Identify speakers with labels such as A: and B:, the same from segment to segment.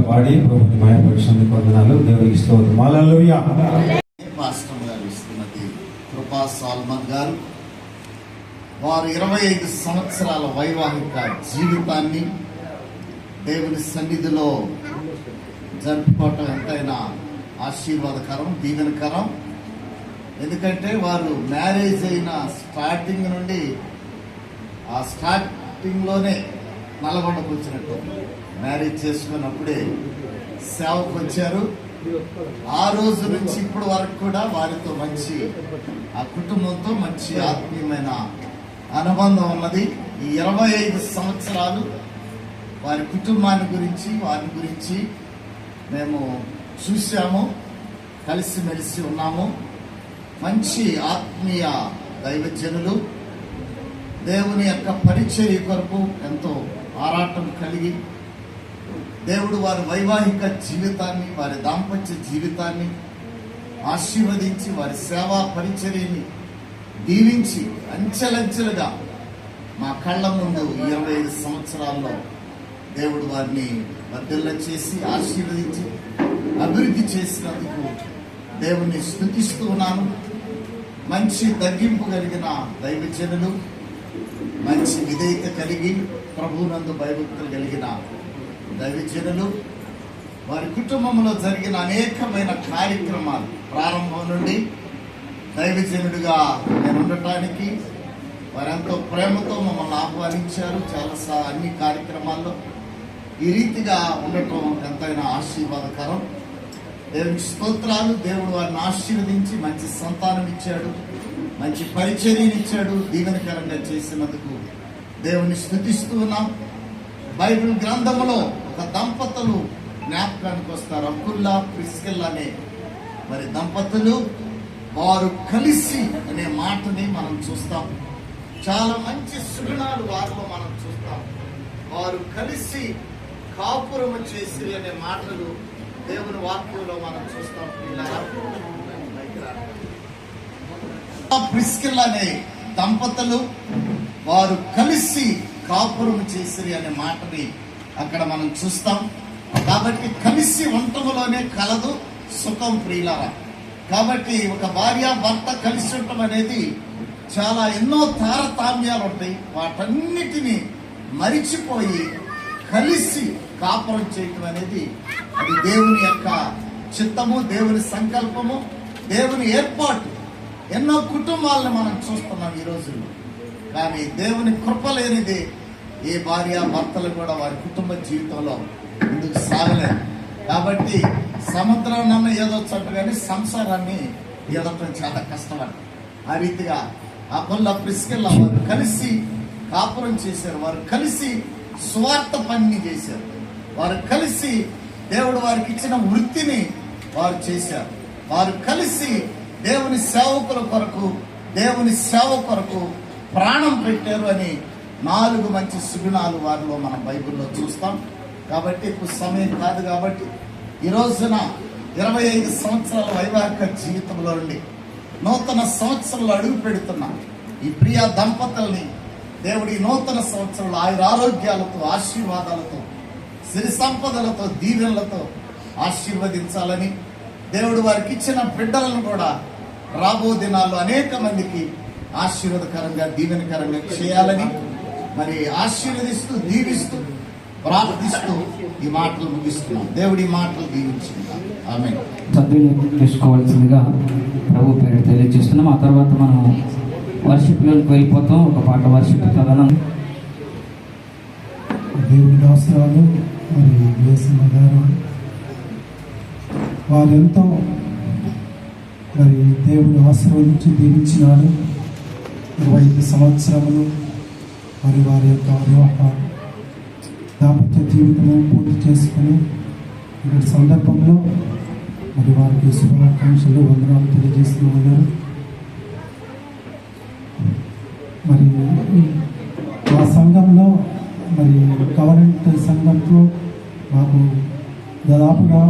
A: పాడి ప్రభుని మహిమపరిచినందుకు వందనాలు. దేవునికి స్తోత్రం. హల్లెలూయా.
B: పాస్టర్ గారు ఇస్తున్నది కృపా సాల్మన్ గారు. వారు 25 సంవత్సరాల వైవాహిక జీవితాన్ని దేవుని సన్నిధిలో జరుపుకోవటం ఎంతైనా ఆశీర్వాదకరం, దీవెనకరం. ఎందుకంటే వారు మ్యారేజ్ అయిన స్టార్టింగ్ నుండి ఆ స్టార్టింగ్లోనే నల్గొండకు వచ్చినట్టు మ్యారేజ్ చేసుకున్నప్పుడే సేవకు వచ్చారు. ఆ రోజు నుంచి ఇప్పటి వరకు కూడా వారితో మంచి ఆ కుటుంబంతో మంచి ఆత్మీయమైన అనుబంధం ఉన్నది. ఈ 25 సంవత్సరాలు వారి కుటుంబాన్ని గురించి వారి గురించి మేము చూసాము, కలిసిమెలిసి ఉన్నాము. మంచి ఆత్మీయ దైవజనులు, దేవుని యొక్క పరిచర్య కొరకు ఎంతో ఆరాటం కలిగి దేవుడు వారి వైవాహిక జీవితాన్ని, వారి దాంపత్య జీవితాన్ని ఆశీర్వదించి వారి సేవా పరిచర్యని దీవించి అంచెలంచెలుగా మా కళ్ళ ముందు 25 సంవత్సరాల్లో దేవుడు వారిని వర్ధిల్ల చేసి ఆశీర్వదించి అభివృద్ధి చేసినందుకు దేవుణ్ణి స్తుతిస్తూ ఉన్నాను. మంచి తగ్గింపు కలిగిన దైవజనులు, మంచి విధేయత కలిగి ప్రభువునందు భయభక్తులు కలిగిన దైవజనులు, వారి కుటుంబంలో జరిగిన అనేకమైన కార్యక్రమాలు ప్రారంభం నుండి దైవజనుడిగా నేను ఉండటానికి వారెంతో ప్రేమతో మమ్మల్ని ఆహ్వానించారు. చాలా అన్ని కార్యక్రమాల్లో ఈ రీతిగా ఉండటం ఎంతైనా ఆశీర్వాదకరం. దేవునికి స్తోత్రాలు. దేవుడు వారిని ఆశీర్వదించి మంచి సంతానం ఇచ్చాడు, మంచి పరిచర్యనిచ్చాడు. దీవెనకరంగా చేసినందుకు దేవుని స్తుతిస్తూ ఉన్నాం. బైబిల్ గ్రంథంలో ఒక దంపతులు జ్ఞాపకానికి వస్తారు. అకుల్లా, ప్రిస్కిల్లా అనే మరి దంపతులు, వారు కలిసి అనే మాటని మనం చూస్తాం. చాలా మంచి సుగుణాలు వారిలో మనం చూస్తాం. వారు కలిసి కాపురము చేసి అనే మాటలు దేవుని వాక్యంలో మనం చూస్తాం. ప్రిస్కిల్లా అనే దంపతులు వారు కలిసి కాపురము చేసిరి అనే మాటని అక్కడ మనం చూస్తాం. కాబట్టి కలిసి ఉండటంలోనే కలదు సుఖం ప్రియులారా. కాబట్టి ఒక భార్య భర్త కలిసి ఉండటం అనేది చాలా ఎన్నో తారతమ్యాలు ఉంటాయి. వాటన్నిటినీ మరిచిపోయి కలిసి కాపురం చేయటం అనేది అది దేవుని యొక్క చిత్తము, దేవుని సంకల్పము, దేవుని ఏర్పాటు. ఎన్నో కుటుంబాలను మనం చూస్తున్నాం ఈ రోజుల్లో. కానీ దేవుని కృప లేనిది ఏ భార్య భర్తలు కూడా వారి కుటుంబ జీవితంలో ముందుకు సాగలేదు. కాబట్టి సముద్రం ఏదో చోట కానీ సంసారాన్ని ఏదటం చాలా కష్టపడి ఆ రీతిగా అకుల్లా, ప్రిస్కిల్లా వారు కలిసి కాపురం చేశారు. వారు కలిసి స్వార్థ పని చేశారు. వారు కలిసి దేవుడు వారికి ఇచ్చిన వృత్తిని వారు చేశారు. వారు కలిసి దేవుని సేవకుల కొరకు, దేవుని సేవ కొరకు ప్రాణం పెట్టారు అని 4 మంచి సుగుణాలు వారిలో మనం బైబిల్లో చూస్తాం. కాబట్టి ఎక్కువ సమయం కాదు కాబట్టి ఈ రోజున 25 సంవత్సరాల వైవాహిక జీవితంలో నుండి నూతన సంవత్సరంలో అడుగు పెడుతున్న ఈ ప్రియ దంపతుల్ని దేవుడి నూతన సంవత్సరంలో ఆయురారోగ్యాలతో, ఆశీర్వాదాలతో, సిరి సంపదలతో, దీవెనలతో ఆశీర్వదించాలని, దేవుడు వారికి ఇచ్చిన బిడ్డలను కూడా రాబో దినాల్లో అనేక మందికి ఆశీర్వాదకరంగా, దీవెనకరంగా చేయాలని మరి ఆశీర్వదిస్తూ, దీవిస్తూ, ప్రార్థిస్తూ ఈ మాటలు ముగిస్తున్నాం. దేవుడి మాటలు దీవించుకుంటాం. ఆమేన్.
C: సద్వినియోగం చేసుకోవాల్సిందిగా ప్రభు పేరు తెలియజేస్తున్నాం. ఆ తర్వాత మనం వర్షిప్లోకి వెళ్ళిపోతాం. ఒక పాట వర్షిప్ ప్రధానం.
D: దేవుడి దాసరాలు మరి వేసిన గారు వారెంతో మరి దేవుడు ఆశీర్వదించి దీవించినాడు. 25 సంవత్సరములు మరి వారి యొక్క వివాహ దాంపత్య జీవితము పూర్తి చేసుకుని ఇక్కడ సందర్భంలో మరి వారికి శుభాకాంక్షలు, వందనాలు తెలియజేస్తున్నాము. మరి మా సంఘంలో మరి కవరెంట్ సంఘంతో మాకు దాదాపుగా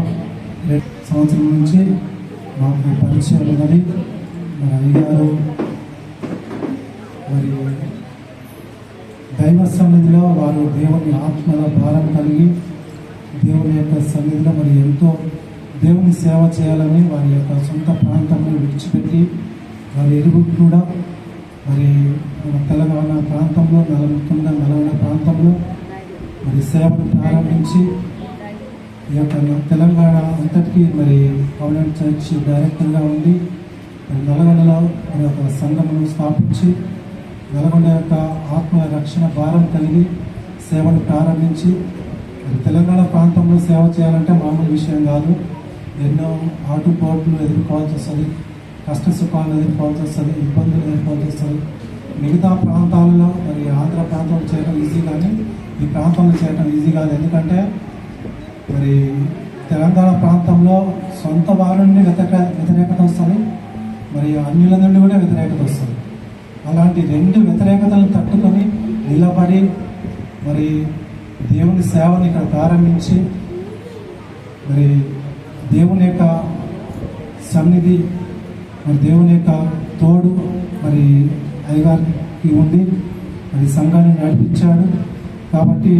D: 2 సంవత్సరం నుంచి మాకు పరిచయాలు ఉన్నది. మరి అయ్యారు మరి దైవ సన్నిధిలో వారు దేవుని ఆత్మల భారం కలిగి దేవుని యొక్క సన్నిధిలో మరి ఎంతో దేవుని సేవ చేయాలని వారి యొక్క సొంత ప్రాంతాన్ని విడిచిపెట్టి వారి ఎరుగు కూడా మరి మన తెలంగాణ ప్రాంతంలో ముఖ్యంగా నల్గొండ ప్రాంతంలో మరి సేవను ప్రారంభించి ఈ యొక్క తెలంగాణ అంతటికీ మరి పర్మనెంట్ చర్చ్ డైరెక్టర్గా ఉండి మరి నల్గొండలో మరి ఒక సంఘమును స్థాపించి నల్గొండ యొక్క ఆత్మ రక్షణ భారం కలిగి సేవను ప్రారంభించి మరి తెలంగాణ ప్రాంతంలో సేవ చేయాలంటే మామూలు విషయం కాదు. ఎన్నో ఆటుపోట్లు ఎదుర్కోవాల్సి వస్తుంది, కష్ట సుఖాలను ఎదుర్కోవాల్సి వస్తుంది, ఇబ్బందులు ఎదుర్కోవాల్సి వస్తుంది. మిగతా ప్రాంతాలలో మరి ఆంధ్ర ప్రాంతంలో చేయడం ఈజీ కానీ ఈ ప్రాంతంలో చేయడం ఈజీ కాదు. ఎందుకంటే మరి తెలంగాణ ప్రాంతంలో సొంత వారి నుండి వ్యతిరేకత వస్తుంది, మరి అన్యుల నుండి కూడా వ్యతిరేకత వస్తుంది. అలాంటి రెండు వ్యతిరేకతలను తట్టుకొని నిలబడి మరి దేవుని సేవని ఇక్కడ ప్రారంభించి మరి దేవుని యొక్క సన్నిధి మరి దేవుని యొక్క తోడు మరి అయ్యగారికి ఉండి మరి సంఘాన్ని నడిపించాడు. కాబట్టి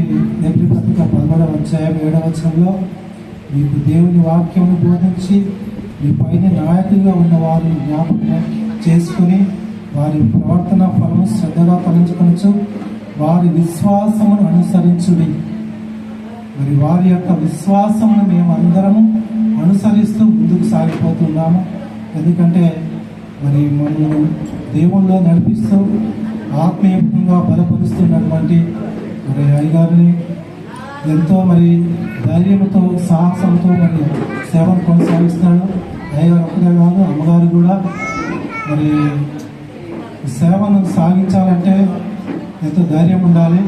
D: ఎబ్రీ పత్రిక 11వ అధ్యాయం 7వ వచనంలో మీకు దేవుని వాక్యమును బోధించి మీ పైన నాయకులుగా ఉన్న వారిని జ్ఞాపకం చేసుకుని వారి ప్రవర్తన ఫలము శ్రద్ధగా ఫలించుకొనొచ్చు, వారి విశ్వాసమును అనుసరించుడి. మరి వారి యొక్క విశ్వాసమును మేమందరము అనుసరిస్తూ ముందుకు సాగిపోతున్నాము. ఎందుకంటే మరి మమ్మల్ని దేవుళ్ళలో నడిపిస్తూ ఆత్మీయంగా బలపరుస్తున్నటువంటి మరి అయ్యగారిని ఎంతో మరి ధైర్యంతో సాహసంతో మరి సేవను కొనసాగిస్తున్నాడు. అయ్యగారు ఒక్కడే కాదు, అమ్మగారు కూడా మరి సేవను సాగించాలంటే ఎంతో ధైర్యం ఉండాలి.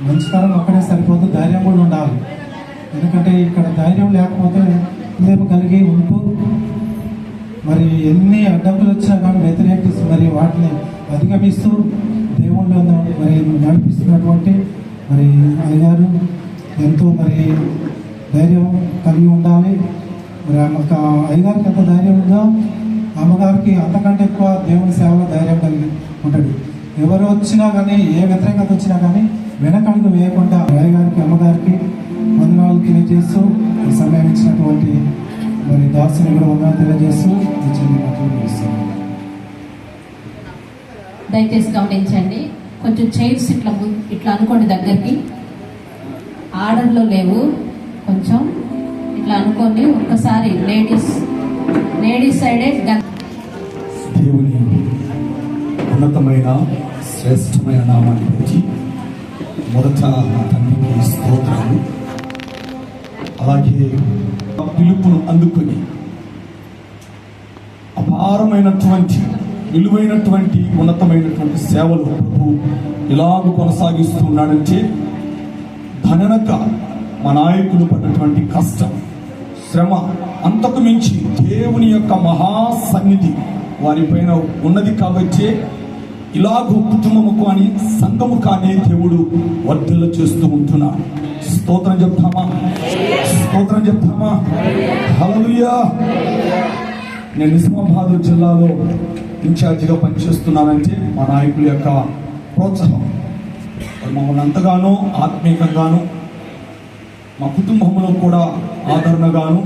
D: మంచితనం ఒక్కడే సరిపోదు, ధైర్యం కూడా ఉండాలి. ఎందుకంటే ఇక్కడ ధైర్యం లేకపోతే ప్రేమ కలిగి ఉంటూ మరి ఎన్ని అడ్డంకులు వచ్చినా కానీ వ్యతిరేకిస్తూ మరి వాటిని అధిగమిస్తూ దేవుళ్ళు మరి నడిపిస్తున్నటువంటి మరి అయ్యగారు ఎంతో మరి ధైర్యం కలిగి ఉండాలి. మరి అయ్యగారికి ఎంత ధైర్యం ఉందో అమ్మగారికి అంతకంటే ఎక్కువ దేవుని సేవలో ధైర్యం కలిగి ఉంటాడు. ఎవరు వచ్చినా కానీ ఏ వ్యతిరేకత వచ్చినా కానీ వెనకడుగు వేయకుండా అయ్యగారికి అమ్మగారికి వందనాలు తెలియజేస్తూ ఈ సమయం ఇచ్చినటువంటి మరి దాసుని కూడా వందనాలు తెలియజేస్తూ మాట్లాడుతున్నాను.
E: దయచేసి గమనించండి, కొంచెం చైర్స్ ఇట్లా అనుకోండి, దగ్గరికి ఆర్డర్లో లేవు, కొంచెం ఇట్లా అనుకోండి. ఒక్కసారి లేడీస్ సైడే
F: దేవుని ఉన్నతమైన శ్రేష్టమైన నామాన్ని బట్టి మొదట నా తండ్రికి స్తోత్రాలు. అలాగే పిలుపును అందుకొని అపారమైనటువంటి విలువైనటువంటి ఉన్నతమైనటువంటి సేవలు ప్రభు ఇలాగ కొనసాగిస్తున్నాడంటే ధననక మా నాయకులు పడ్డటువంటి కష్టం శ్రమ అంతకు మించి దేవుని యొక్క మహాసన్నిధి వారిపైన ఉన్నది. కాబట్టి ఇలాగూ కుటుంబము కానీ సంఘము కానీ దేవుడు వర్ధిల్ల చేస్తూ ఉంటున్నాడు. స్తోత్రం చెప్తామా? స్తోత్రం చెప్తామా? హల్లెలూయా. నేను నిజామాబాద్ జిల్లాలో ఇన్ఛార్జిగా పనిచేస్తున్నానంటే మా నాయకుల యొక్క ప్రోత్సాహం మమ్మల్ని అంతగానో ఆత్మీయంగాను మా కుటుంబంలో కూడా ఆదరణగాను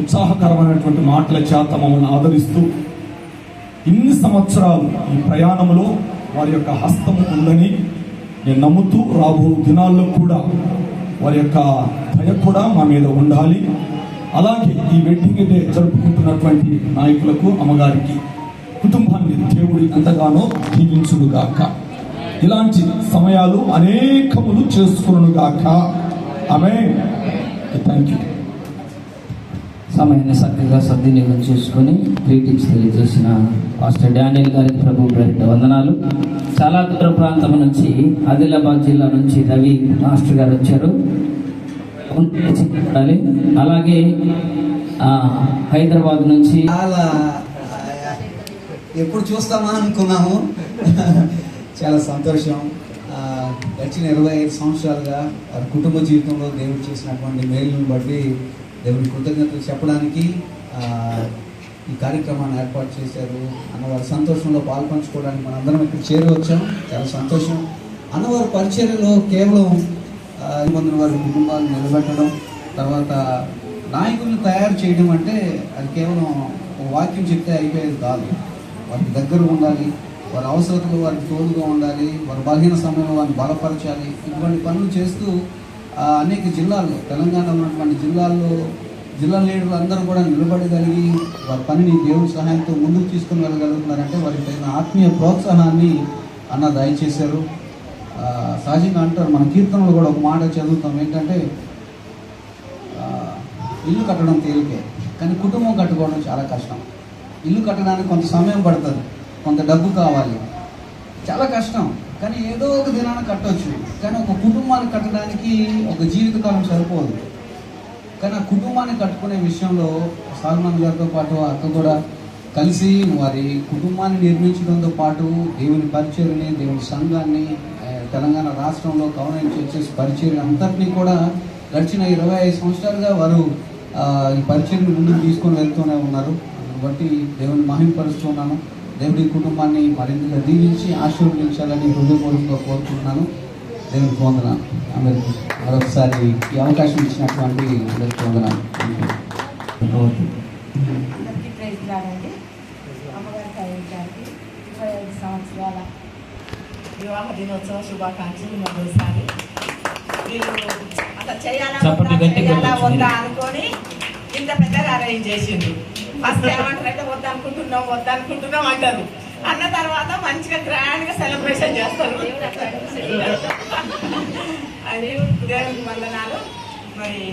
F: ఉత్సాహకరమైనటువంటి మాటల చేత మమ్మల్ని ఆదరిస్తూ ఇన్ని సంవత్సరాలు ఈ ప్రయాణంలో వారి యొక్క హస్తము ఉందని నేను నమ్ముతూ రాబో దినాల్లో కూడా వారి యొక్క దయ కూడా మా మీద ఉండాలి. అలాగే ఈ వెడ్డింగ్ డే జరుపుకుంటున్నటువంటి నాయకులకు, అమ్మగారికి, కుటుంబాన్ని దేవుడి ఎంతగానో దీవించునుగాక. ఇలాంటి సమయాలు అనేకములు చేసుకునుగాక. ఆమేన్. Thank you.
C: సమయాన్ని చక్కగా సద్వినియోగం చేసుకొని గ్రీటింగ్స్ తెలియజేసిన పాస్టర్ డానియల్ గారికి ప్రభు పేరిట వందనాలు. చాలా దూర ప్రాంతం నుంచి ఆదిలాబాద్ జిల్లా నుంచి రవి మాస్టర్ గారు వచ్చారు. అలాగే హైదరాబాద్ నుంచి
G: చాలా ఎప్పుడు చూస్తామా అనుకున్నాము. చాలా సంతోషం. గడిచిన 25 సంవత్సరాలుగా వారి కుటుంబ జీవితంలో దేవుడు చేసినటువంటి మేలును బట్టి దేవుడి కృతజ్ఞతలు చెప్పడానికి ఈ కార్యక్రమాన్ని ఏర్పాటు చేశారు. అన్నవారి సంతోషంలో పాల్పంచుకోవడానికి మనందరం ఇక్కడ చేరవచ్చాం. చాలా సంతోషం. అన్నవారి పరిచర్యలో కేవలం మంది వారి కుటుంబాలు నిలబెట్టడం, తర్వాత నాయకులను తయారు చేయడం అంటే అది కేవలం ఒక వాక్యం చెప్తే అయిపోయేది కాదు. వారికి దగ్గర ఉండాలి, వారి అవసరతలు వారికి తోడుగా ఉండాలి, వారి బలహీన సమయంలో వారిని బలపరచాలి. ఇటువంటి పనులు చేస్తూ అనేక జిల్లాల్లో, తెలంగాణలో ఉన్నటువంటి జిల్లా లీడర్లు అందరూ కూడా నిలబడగలిగి వారి పనిని దేవుడి సహాయంతో ముందుకు తీసుకుని వెళ్ళగలుగుతున్నారంటే వారికి తగిన ఆత్మీయ ప్రోత్సాహాన్ని అన్న దయచేశారు. సహజంగా అంటారు, మన కీర్తనలు కూడా ఒక మాట చదువుతాం, ఏంటంటే ఇల్లు కట్టడం తేలికే, కానీ కుటుంబం కట్టుకోవడం చాలా కష్టం. ఇల్లు కట్టడానికి కొంత సమయం పడుతుంది, కొంత డబ్బు కావాలి, చాలా కష్టం. కానీ ఏదో ఒక దినాన్ని కట్టవచ్చు. కానీ ఒక కుటుంబాన్ని కట్టడానికి ఒక జీవితకాలం సరిపోదు. కానీ ఆ కుటుంబాన్ని కట్టుకునే విషయంలో సల్మాన్ గారితో పాటు అక్క కూడా కలిసి వారి కుటుంబాన్ని నిర్మించడంతో పాటు దేవుని పరిచర్ని, దేవుని సంఘాన్ని, తెలంగాణ రాష్ట్రంలో కవరెన్స్ చర్చెస్ పరిచర్య అంతటినీ కూడా గడిచిన 25 సంవత్సరాలుగా వారు ఈ పరిచర్ని ముందుకు తీసుకొని వెళ్తూనే ఉన్నారు. బట్టి దేవుని మహిమపరుస్తున్నాను. దేవుడి కుటుంబాన్ని మరింతగా దీవించి ఆశీర్వదించాలని హృదయపూర్వకంగా కోరుకుంటున్నాను. దేవునికి వందనాలు. అందరికీ మరొకసారి ఈ అవకాశం ఇచ్చినటువంటి అందరికీ వందనాలు.
H: అందరికీ ప్రైజ్ లాడండి. అమ్మగారి గారికి 25 సంవత్సరాల వివాహ దినోత్సవ శుభాకాంక్షలు. మరోసారి వీళ్ళు అట్లా చేయాలా వద్దా అనుకొని ఇంత పెద్దగా అరేంజ్ చేసిండ్రు. ఫస్ట్ ఏమంటారంటే వద్దనుకుంటున్నాం అంటారు. అన్న తర్వాత మంచిగా గ్రాండ్గా సెలబ్రేషన్ చేస్తారు. అది దేవునికి వందనాలు. మరి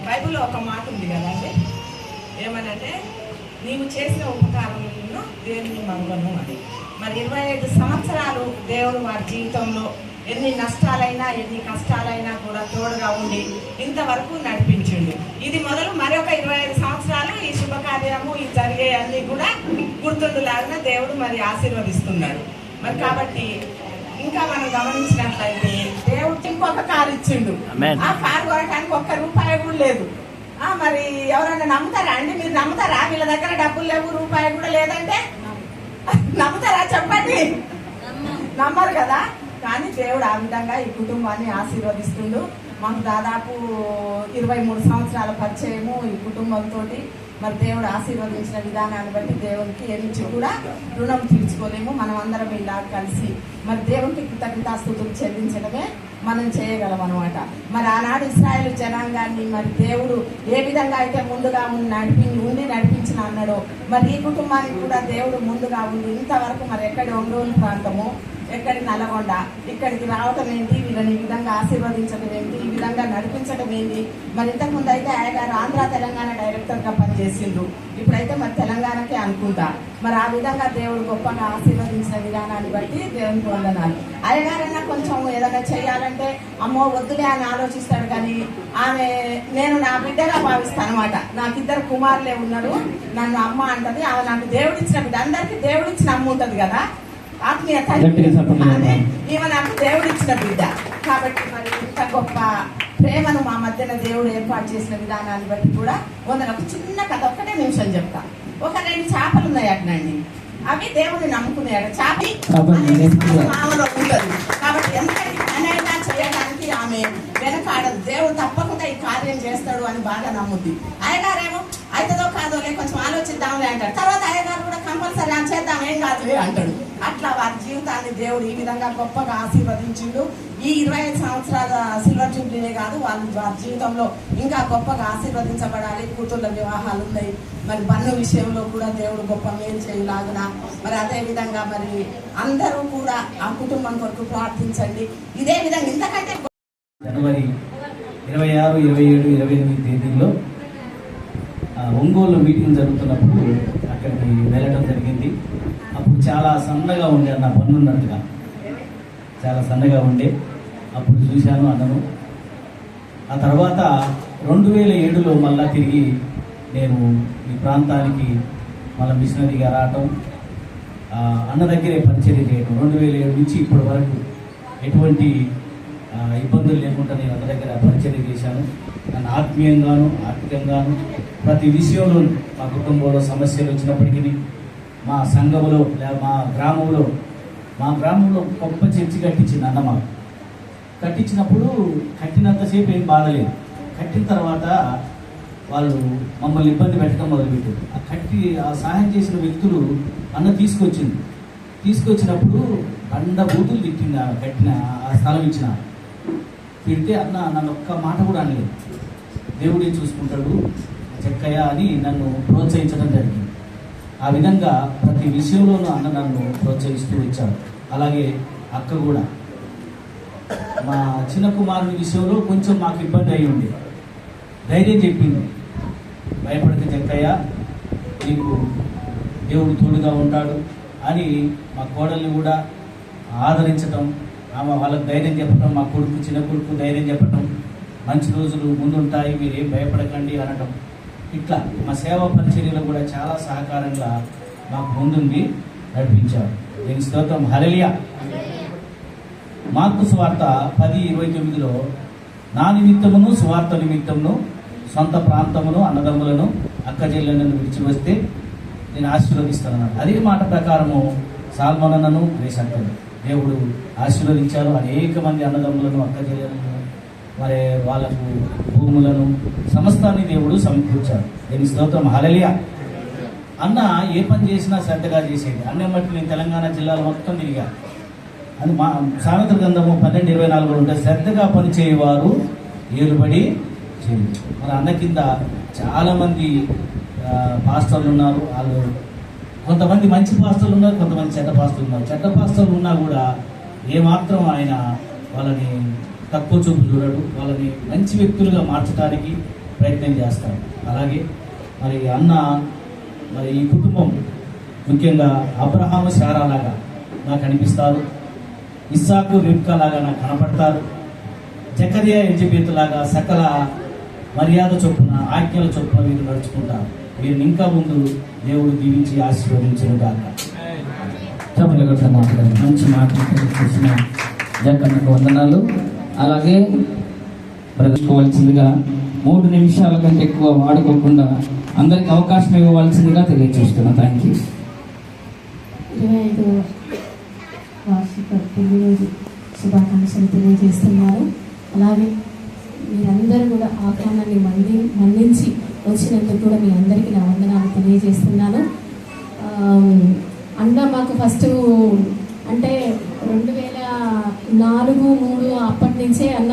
H: బైబిల్లో ఒక మాట ఉంది కదండి, ఏమనంటే నీవు చేసిన ఉపకారములను దేవుని మరువను అని. మరి 25 సంవత్సరాలు దేవుడు వారి జీవితంలో ఎన్ని నష్టాలైనా ఎన్ని కష్టాలైనా కూడా తోడుగా ఉండి ఇంతవరకు నడిపించిండు. ఇది మొదలు మరొక 25 సంవత్సరాలు ఈ శుభకార్యము ఈ జరిగే అన్ని కూడా గుర్తుండలాగా దేవుడు మరి ఆశీర్వదిస్తున్నాడు. మరి కాబట్టి ఇంకా మనం గమనించినట్లయితే దేవుడు ఇంకొక కారు ఇచ్చిండు. ఆ కారు కొనడానికి ఒక్క రూపాయి కూడా లేదు. మరి ఎవరైనా నమ్ముతారా అండి? మీరు నమ్ముతారా? వీళ్ళ దగ్గర డబ్బులు లేవు, రూపాయి కూడా లేదంటే నమ్ముతారా? చెప్పండి. నమ్మరు కదా. కానీ దేవుడు ఆ విధంగా ఈ కుటుంబాన్ని ఆశీర్వదిస్తుండు. మాకు దాదాపు 23 సంవత్సరాల పరిచయము ఈ కుటుంబంతో. మరి దేవుడు ఆశీర్వదించిన విధానాన్ని బట్టి దేవునికి ఏ నుంచి కూడా రుణం తీర్చుకోలేము. మనం అందరం ఇలా కలిసి మరి దేవునికి కృతజ్ఞతాస్తుతులు చెల్లించడమే మనం చేయగలం అనమాట. మరి ఆనాడు ఇశ్రాయేలు జనాంగాన్ని మరి దేవుడు ఏ విధంగా అయితే ముందుగా ఉండి నడిపించిన అన్నాడో మరి ఈ కుటుంబానికి కూడా దేవుడు ముందుగా ఉండి ఇంతవరకు మరి ఎక్కడి ఒంగోలు ప్రాంతము, ఎక్కడి నల్గొండ, ఇక్కడికి రావటం ఏంటి, వీళ్ళని ఈ విధంగా ఆశీర్వదించడం ఏంటి, ఈ విధంగా నడిపించడం ఏంటి. మరి ఇంతకుముందు అయితే అయ్యగారు ఆంధ్ర తెలంగాణ డైరెక్టర్గా పనిచేసిండ్రు. ఇప్పుడైతే మరి తెలంగాణకే అనుకుంటా. మరి ఆ విధంగా దేవుడు గొప్పగా ఆశీర్వదించిన విధానాన్ని బట్టి దేవునికి వందనాలు. అయ్యగారన్నా కొంచెం ఏదైనా చేయాలంటే అమ్మో వద్దులే అని ఆలోచిస్తాడు. కానీ ఆమె నేను నా బిడ్డగా భావిస్తాను అనమాట. నాకు 2 కుమారులే ఉన్నారు, నన్ను అమ్మ అంటది. ఆమె నాకు దేవుడిచ్చిన బిడ్డ. అందరికీ దేవుడిచ్చిన అమ్మ ఉంటుంది కదా, ఆత్మీయత. ఈమె నాకు దేవుడిచ్చిన బిడ్డ. కాబట్టి మరి ఇంత గొప్ప ప్రేమను మా మధ్యన దేవుడు ఏర్పాటు చేసిన విధానాన్ని బట్టి కూడా ఒక చిన్న కథ, ఒక్కటే నిమిషం చెప్తా. ఒక 2 చేపలు ఉన్నాయి అట్నండి. అవి దేవుడిని నమ్ముకున్నాడు. చేప ఆమెలో ఉంటుంది. కాబట్టి ఎంతటి పనైనా చేయడానికి ఆమె వెనకాడదు. దేవుడు తప్పకుండా ఈ కార్యం చేస్తాడు అని బాగా నమ్ముద్ది. అయ్యగారేమో అవుతుందో కాదో కొంచెం ఆలోచిద్దాంలే అంటాడు. తర్వాత అయ్యగారు కూడా కంపల్సరీ అని చేద్దాం, ఏం కాదులే అంటాడు. అట్లా వారి జీవితాన్ని దేవుడు ఈ విధంగా గొప్పగా ఆశీర్వదించిండు. ఈ 25 సంవత్సరాల సిల్వర్ జూబ్లీనే కాదు, వారి జీవితంలో ఇంకా గొప్పగా ఆశీర్వదించబడాలి. కూతుళ్ళ వివాహాలు ఉన్నాయి. మరి బన్ను విషయంలో కూడా దేవుడు గొప్ప మేలు చేయలాగున మరి అదే విధంగా మరి అందరూ కూడా ఆ కుటుంబం కొరకు ప్రార్థించండి. ఇదే విధంగా ఇంతకంటే
C: జనవరి 26, 27, 28 తేదీల్లో ఒంగోలు మీటింగ్ జరుగుతున్నప్పుడు అక్కడికి వెళ్ళడం జరిగింది. అప్పుడు చాలా సన్నగా ఉండే, నా పన్నున్నట్టుగా చాలా సన్నగా ఉండే. అప్పుడు చూశాను అన్నను. ఆ తర్వాత 2007లో మళ్ళా తిరిగి నేను ఈ ప్రాంతానికి మళ్ళీ మిషనరీగా రావటం, అన్న దగ్గరే పరిచర్య చేయడం. 2007 నుంచి ఇప్పటి వరకు ఎటువంటి ఇబ్బందులు లేకుండా నేను అన్న దగ్గర పరిచర్య చేశాను. నన్ను ఆత్మీయంగాను ఆర్థికంగాను ప్రతి విషయంలో మా కుటుంబంలో సమస్యలు వచ్చినప్పటికీ మా సంఘంలో మా గ్రామంలో గొప్ప చర్చి కట్టించింది అన్న మాకు. కట్టించినప్పుడు కట్టినంతసేపు ఏం బాధలేదు. కట్టిన తర్వాత వాళ్ళు మమ్మల్ని ఇబ్బంది పెట్టడం మొదలుపెట్టారు. ఆ సహాయం చేసిన వ్యక్తులు అన్న తీసుకొచ్చినప్పుడు బండ బూతులు తిట్టింది. కట్టిన ఆ స్థలం ఇచ్చిన తిడితే అన్న నన్ను ఒక్క మాట కూడా అనలేదు. దేవుడే చూసుకుంటాడు చెక్కయ్య అని నన్ను ప్రోత్సహించడం జరిగింది. ఆ విధంగా ప్రతి విషయంలోనూ అన్న నన్ను ప్రోత్సహిస్తూ వచ్చాడు. అలాగే అక్క కూడా మా చిన్న కుమారుని విషయంలో కొంచెం మాకు ఇబ్బంది అయి ఉంది. ధైర్యం చెప్పింది, భయపడితే చెక్కయ్య నీకు దేవుడు తోడుగా ఉంటాడు అని మా కోడల్ని కూడా ఆదరించడం, ఆమె వాళ్ళకి ధైర్యం చెప్పడం, మా చిన్న కొడుకు ధైర్యం చెప్పడం, మంచి రోజులు ముందుంటాయి మీరు ఏం భయపడకండి అనడం. ఇట్లా మా సేవా పరిచర్యలో కూడా చాలా సహకారంగా మాకు ముందుండి నడిపించారు. దీని స్తోత్రం. హల్లెలూయా. మార్కు సువార్త 10:29లో నా నిమిత్తమును సువార్త నిమిత్తమును సొంత ప్రాంతమును అన్నదమ్ములను అక్కచెల్లెలను విడిచి వస్తే నేను ఆశీర్వదిస్తానన్నాడు. అదే మాట ప్రకారము సాల్మోనను వేసక్కను దేవుడు ఆశీర్వదించారు. అనేక మంది అన్నదమ్ములను అక్కచెల్లెలను మరి వాళ్ళకు భూములను సమస్తాన్ని దేవుడు సమకూర్చాడు. దీని స్తోత్రం. హల్లెలూయా. అన్న ఏ పని చేసినా శ్రద్ధగా చేసేది. అన్నం బట్టి నేను తెలంగాణ జిల్లాలో మొత్తం తిరిగా. అని మా సామెతల గ్రంథము 12:24 ఉంటే శ్రద్ధగా పనిచేయవారు ఏలుబడి చేయరు. మన అన్న కింద చాలామంది పాస్టర్లు ఉన్నారు. వాళ్ళు కొంతమంది మంచి పాస్టర్లు ఉన్నారు, కొంతమంది చెడ్డ పాస్టర్లు ఉన్నారు. చెడ్డ పాస్టర్లు ఉన్నా కూడా ఏమాత్రం ఆయన వాళ్ళని తక్కువ చూపు చూడడు. వాళ్ళని మంచి వ్యక్తులుగా మార్చడానికి ప్రయత్నం చేస్తాడు. అలాగే మరి అన్న మరి ఈ కుటుంబం ముఖ్యంగా అబ్రహాము శారాలాగా నాకు అనిపిస్తారు. ఇస్సాకు రిబ్కా లాగా నాకు కనపడతారు. జకరియా ఎలిజబెత్ లాగా సకల మర్యాద చొప్పున ఆజ్ఞల చొప్పున వీరు నడుచుకుంటారు. వీరిని ఇంకా ముందు దేవుడు దీవించి ఆశీర్వదించను గాక.
I: మంచి మాటలు చేసిన జగన్కు వందనాలు. అలాగే బ్రదర్కోవాల్సిందిగా 3 నిమిషాల కంటే ఎక్కువ వాడుకోకుండా అందరికి అవకాశం ఇవ్వవలసిందిగా తెలియజేస్తున్నాను. Thank you.
E: 25వ వార్షిక పుట్టినరోజు శుభాకాంక్షలు తెలియజేస్తున్నారు. అలాగే మీరందరూ కూడా ఆహ్వానాన్ని మన్నించి వచ్చినందుకు కూడా మీ అందరికీ నా వందనాలు తెలియజేస్తున్నాను. అన్న మాకు ఫస్ట్ అంటే 2004-03 అప్పటి నుంచే అన్న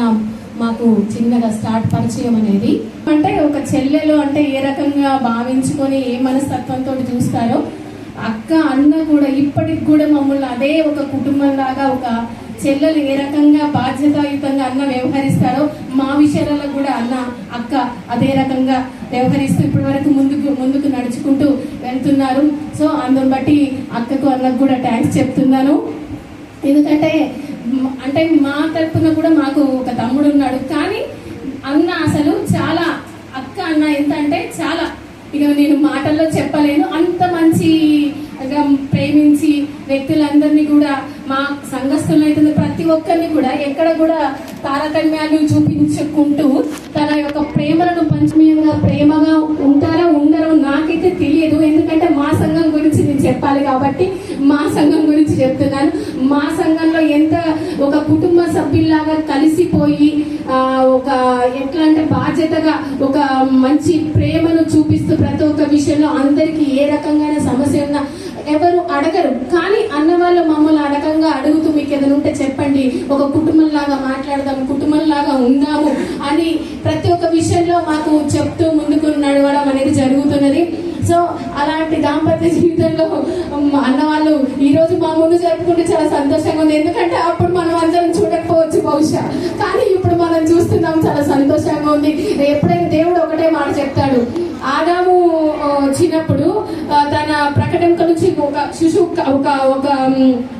E: మాకు చిన్నగా స్టార్ట్ పరిచయం అనేది. అంటే ఒక చెల్లెలు అంటే ఏ రకంగా భావించుకొని ఏ మనస్తత్వంతో చూస్తారో అక్క అన్న కూడా ఇప్పటికి కూడా మమ్మల్ని అదే ఒక కుటుంబం లాగా, ఒక చెల్లెలు ఏ రకంగా బాధ్యతాయుతంగా అన్న వ్యవహరిస్తారో మా విషయాలలో కూడా అన్న అక్క అదే రకంగా వ్యవహరిస్తూ ఇప్పటి వరకు ముందుకు నడుచుకుంటూ వెళ్తున్నారు. సో అందుని బట్టి అక్కకు అన్నకు కూడా థ్యాంక్స్ చెప్తున్నాను. ఎందుకంటే అంటే మా తరపున కూడా మాకు ఒక తమ్ముడు ఉన్నాడు. కానీ అన్న అసలు చాలా అక్క అన్న ఎంత అంటే చాలా ఇక నేను మాటల్లో చెప్పలేను. అంత మంచిగా ప్రేమించి వ్యక్తులందరినీ కూడా మా సంఘస్థులను అయితే ప్రతి ఒక్కరిని కూడా ఎక్కడ కూడా తారతమ్యాలు చూపించుకుంటూ తన యొక్క ప్రేమలను పంచమీయంగా ప్రేమగా ఉంటారో ఉండరో నాకైతే తెలియదు. ఎందుకంటే మా సంఘం గురించి నేను చెప్పాలి కాబట్టి మా సంఘం గురించి చెప్తున్నాను. మా సంఘంలో ఎంత ఒక కుటుంబ సభ్యుల్లాగా కలిసిపోయి ఒక ఎట్లా అంటే బాధ్యతగా ఒక మంచి ప్రేమను చూపిస్తూ ప్రతి ఒక్క విషయంలో అందరికీ ఏ రకంగా సమస్య ఉన్నా ఎవరు అడగరు. కానీ అన్నవాళ్ళు మమ్మల్ని అడగంగా అడుగుతూ మీకు ఏదైనా ఉంటే చెప్పండి, ఒక కుటుంబంలాగా మాట్లాడదాము, కుటుంబంలాగా ఉందాము అని ప్రతి ఒక్క విషయంలో మాకు చెప్తూ ముందుకు నడవడం అనేది జరుగుతున్నది. సో అలాంటి దాంపత్య జీవితంలో అన్నవాళ్ళు ఈరోజు మా ముందు జరుపుకుంటే చాలా సంతోషంగా ఉంది. ఎందుకంటే అప్పుడు మనం అందరం చూడకపోవచ్చు బహుశా, కానీ ఇప్పుడు మనం చూస్తున్నాం, చాలా సంతోషంగా ఉంది. ఎప్పుడైనా దేవుడు ఒకటే మాట చెప్తాడు. ఆదాము వచ్చినప్పుడు తన ప్రకటన నుంచి ఒక శిశువు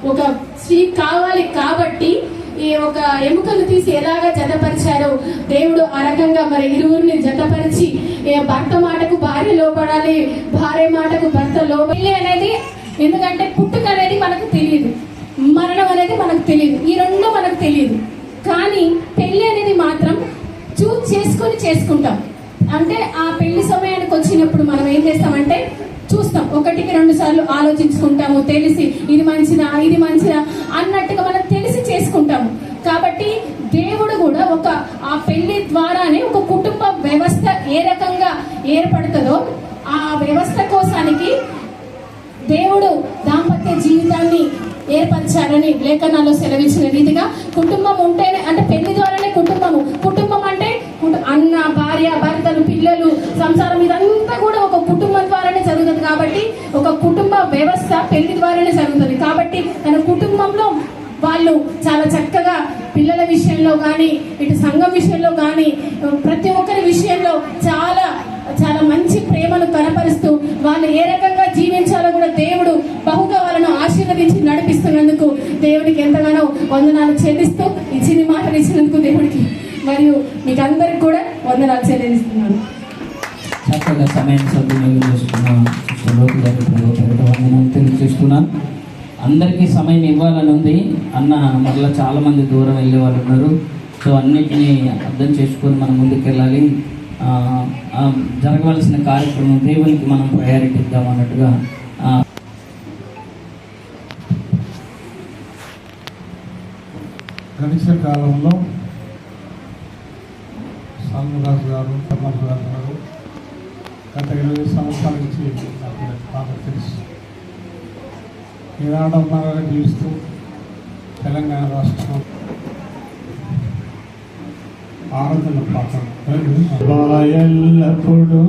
E: ఒక స్త్రీ కావాలి కాబట్టి ఈ ఒక ఎముకలు తీసి ఎలాగా జతపరిచారో దేవుడు ఆ రకంగా మరి ఇరువురిని జతపరిచి భర్త మాటకు భార్య లోపడాలి, భార్య మాటకు భర్త లోపడాలి అనేది. ఎందుకంటే పుట్టుక అనేది మనకు తెలియదు, మరణం అనేది మనకు తెలియదు, ఈ రెండు మనకు తెలియదు. కానీ పెళ్లి అనేది మాత్రం చేసుకుంటాం. అంటే ఆ పెళ్లి సమయానికి వచ్చినప్పుడు మనం ఏం చేస్తామంటే చూస్తాం, 1-2 సార్లు ఆలోచించుకుంటాము, తెలిసి ఇది మంచిదా అన్నట్టుగా మనం తెలిసి చేసుకుంటాము. కాబట్టి దేవుడు కూడా ఆ పెళ్లి ద్వారానే ఒక కుటుంబ వ్యవస్థ ఏ రకంగా ఏర్పడుతుందో ఆ వ్యవస్థ కోసానికి దేవుడు దాంపత్య జీవితాన్ని ఏర్పరిచారని లేఖనాల్లో సెలవించిన రీతిగా కుటుంబం ఉంటేనే అంటే పెళ్లి ద్వారానే కుటుంబం అంటే అన్న, భార్య, భర్తలు, పిల్లలు, సంసారం ఇదంతా కూడా ఒక కుటుంబం ద్వారానే జరుగుతుంది. కాబట్టి ఒక కుటుంబ వ్యవస్థ పెళ్లి ద్వారానే జరుగుతుంది. కాబట్టి తన కుటుంబంలో వాళ్ళు చాలా చక్కగా పిల్లల విషయంలో కానీ ఇటు సంఘం విషయంలో కానీ ప్రతి ఒక్కరి విషయంలో చాలా చాలా మంచి ప్రేమను కనపరుస్తూ వాళ్ళు ఏ రకంగా జీవించాలో కూడా దేవుడు బహుగా వాళ్ళను ఆశీర్వదించి నడిపిస్తున్నందుకు దేవుడికి ఎంతగానో వందనాలు చెల్లిస్తూ ఈ చిన్ని మాటలు ఇచ్చినందుకు దేవుడికి మరియు మీకు అందరికి కూడా వందనాలు చెల్లిస్తున్నాను.
I: చక్కగా సమయం సద్వినియోగం చేసుకున్నాను. వందనాలు తెలియజేస్తున్నాను. అందరికీ సమయం ఇవ్వాలని ఉంది. అన్న మరలా చాలామంది దూరం వెళ్ళే వాళ్ళు ఉన్నారు. సో అన్నిటినీ అర్థం చేసుకొని మనం ముందుకు వెళ్ళాలి. జరగవలసిన కార్యక్రమం దేవునికి మనం ప్రయారిటీ ఇద్దాం అన్నట్టుగా
D: గడిచిన కాలంలో సాల్మరాజు గారు, కర్మరాజు గారు గత 20 సంవత్సరాల నుంచి నాకు బాగా తెలుసు. నిరాడంబరంగా జీవిస్తూ తెలంగాణ రాష్ట్రం ఆరాధన పాత్ర ఎల్లప్పుడూ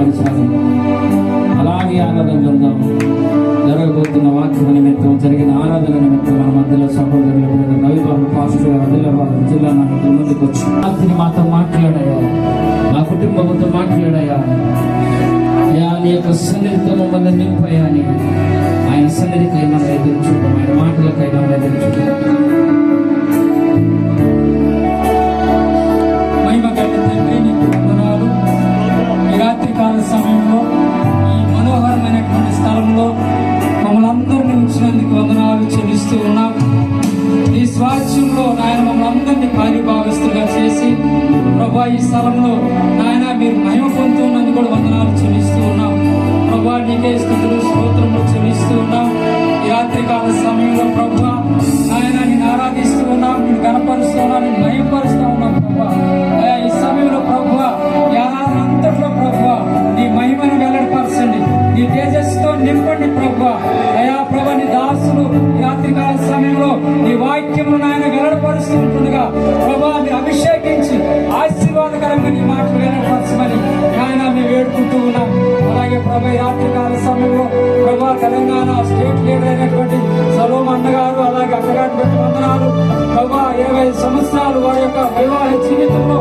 I: బలపరచాలి. అలాగే ఆరాధన బృందం జరగబోతున్న వాక్యం నిమిత్తం, జరిగిన ఆరాధన నిమిత్తం మన మధ్యలో సహోదరులు రవిబాబు పాస్టర్ ఆదిలాబాద్ జిల్లా నాయకుల ముందుకు వచ్చి రాత్రి మాతో మాట్లాడాయా, మా కుటుంబంతో మాట్లాడాయా, నీ యొక్క సన్నిధితో మమ్మల్ని నింపాయా అని ఆయన సన్నిధికై మనం ఎదురు చూద్దాం, ఆయన మాటలకై మనం ఎదురు చూద్దాం.
J: మహిమ గల తండ్రి, నీకు వందనాలు. ఈ రాత్రికాల సమయంలో ఈ మనోహరమైనటువంటి స్థలంలో మమ్మల్ని అందరినీ ఉంచినందుకు వందనాలు చెల్లిస్తూ ఉన్నాం. ఈ స్వాస్థ్యంలో నాయన మమ్మల్ని అందరినీ కార్యభాగస్తులుగా చేసి ప్రభా ఈ స్థలంలో నాయన మీరు మహిమ పొందుతున్నందుకు కూడా వందనాలు చెల్లిస్తూ ఉన్నాం. ప్రభా నీకే స్తుతులు స్తోత్రములు చెల్లిస్తూ ఉన్నాం. ఈ రాత్రికాల సమయంలో ప్రభా నాయన నేను ఆరాధిస్తూ ఉన్నాం, నేను గణపరుస్తూ ఉన్నాం, నేను మహిమపరుస్తూ ఉన్నాం ప్రభా. ఈ సమయంలో ప్రభా ఈ ఆరాధన అంతట్లో ప్రభా నీ మహిమను వెల్లడిపరచండి, నీ తేజస్సుతో నింపండి ప్రభా. అయా ప్రభా నీ దాసులు ఈ రాత్రికాల సమయంలో నీ వాక్యమును నాయన వెల్లడిపరుస్తూ ఉంటుండగా ప్రభా మీరు అభిషేకించి ఆశీర్వాదకరంగా నీ మాటలు వెల్లడిపరచమని నాయన మేము వేడుకుంటూ ఉన్నాం. అలాగే ప్రభా ఈ రాత్రికాల సమయంలో ప్రభా తెలంగాణ స్టేట్ లీడర్ అయినటువంటి సలోమ్ అన్నగారు, అలాగే అన్నగారు పెట్టి వందనాలు ప్రభా. 25 సంవత్సరాలు వారి యొక్క వైవాహిక జీవితంలో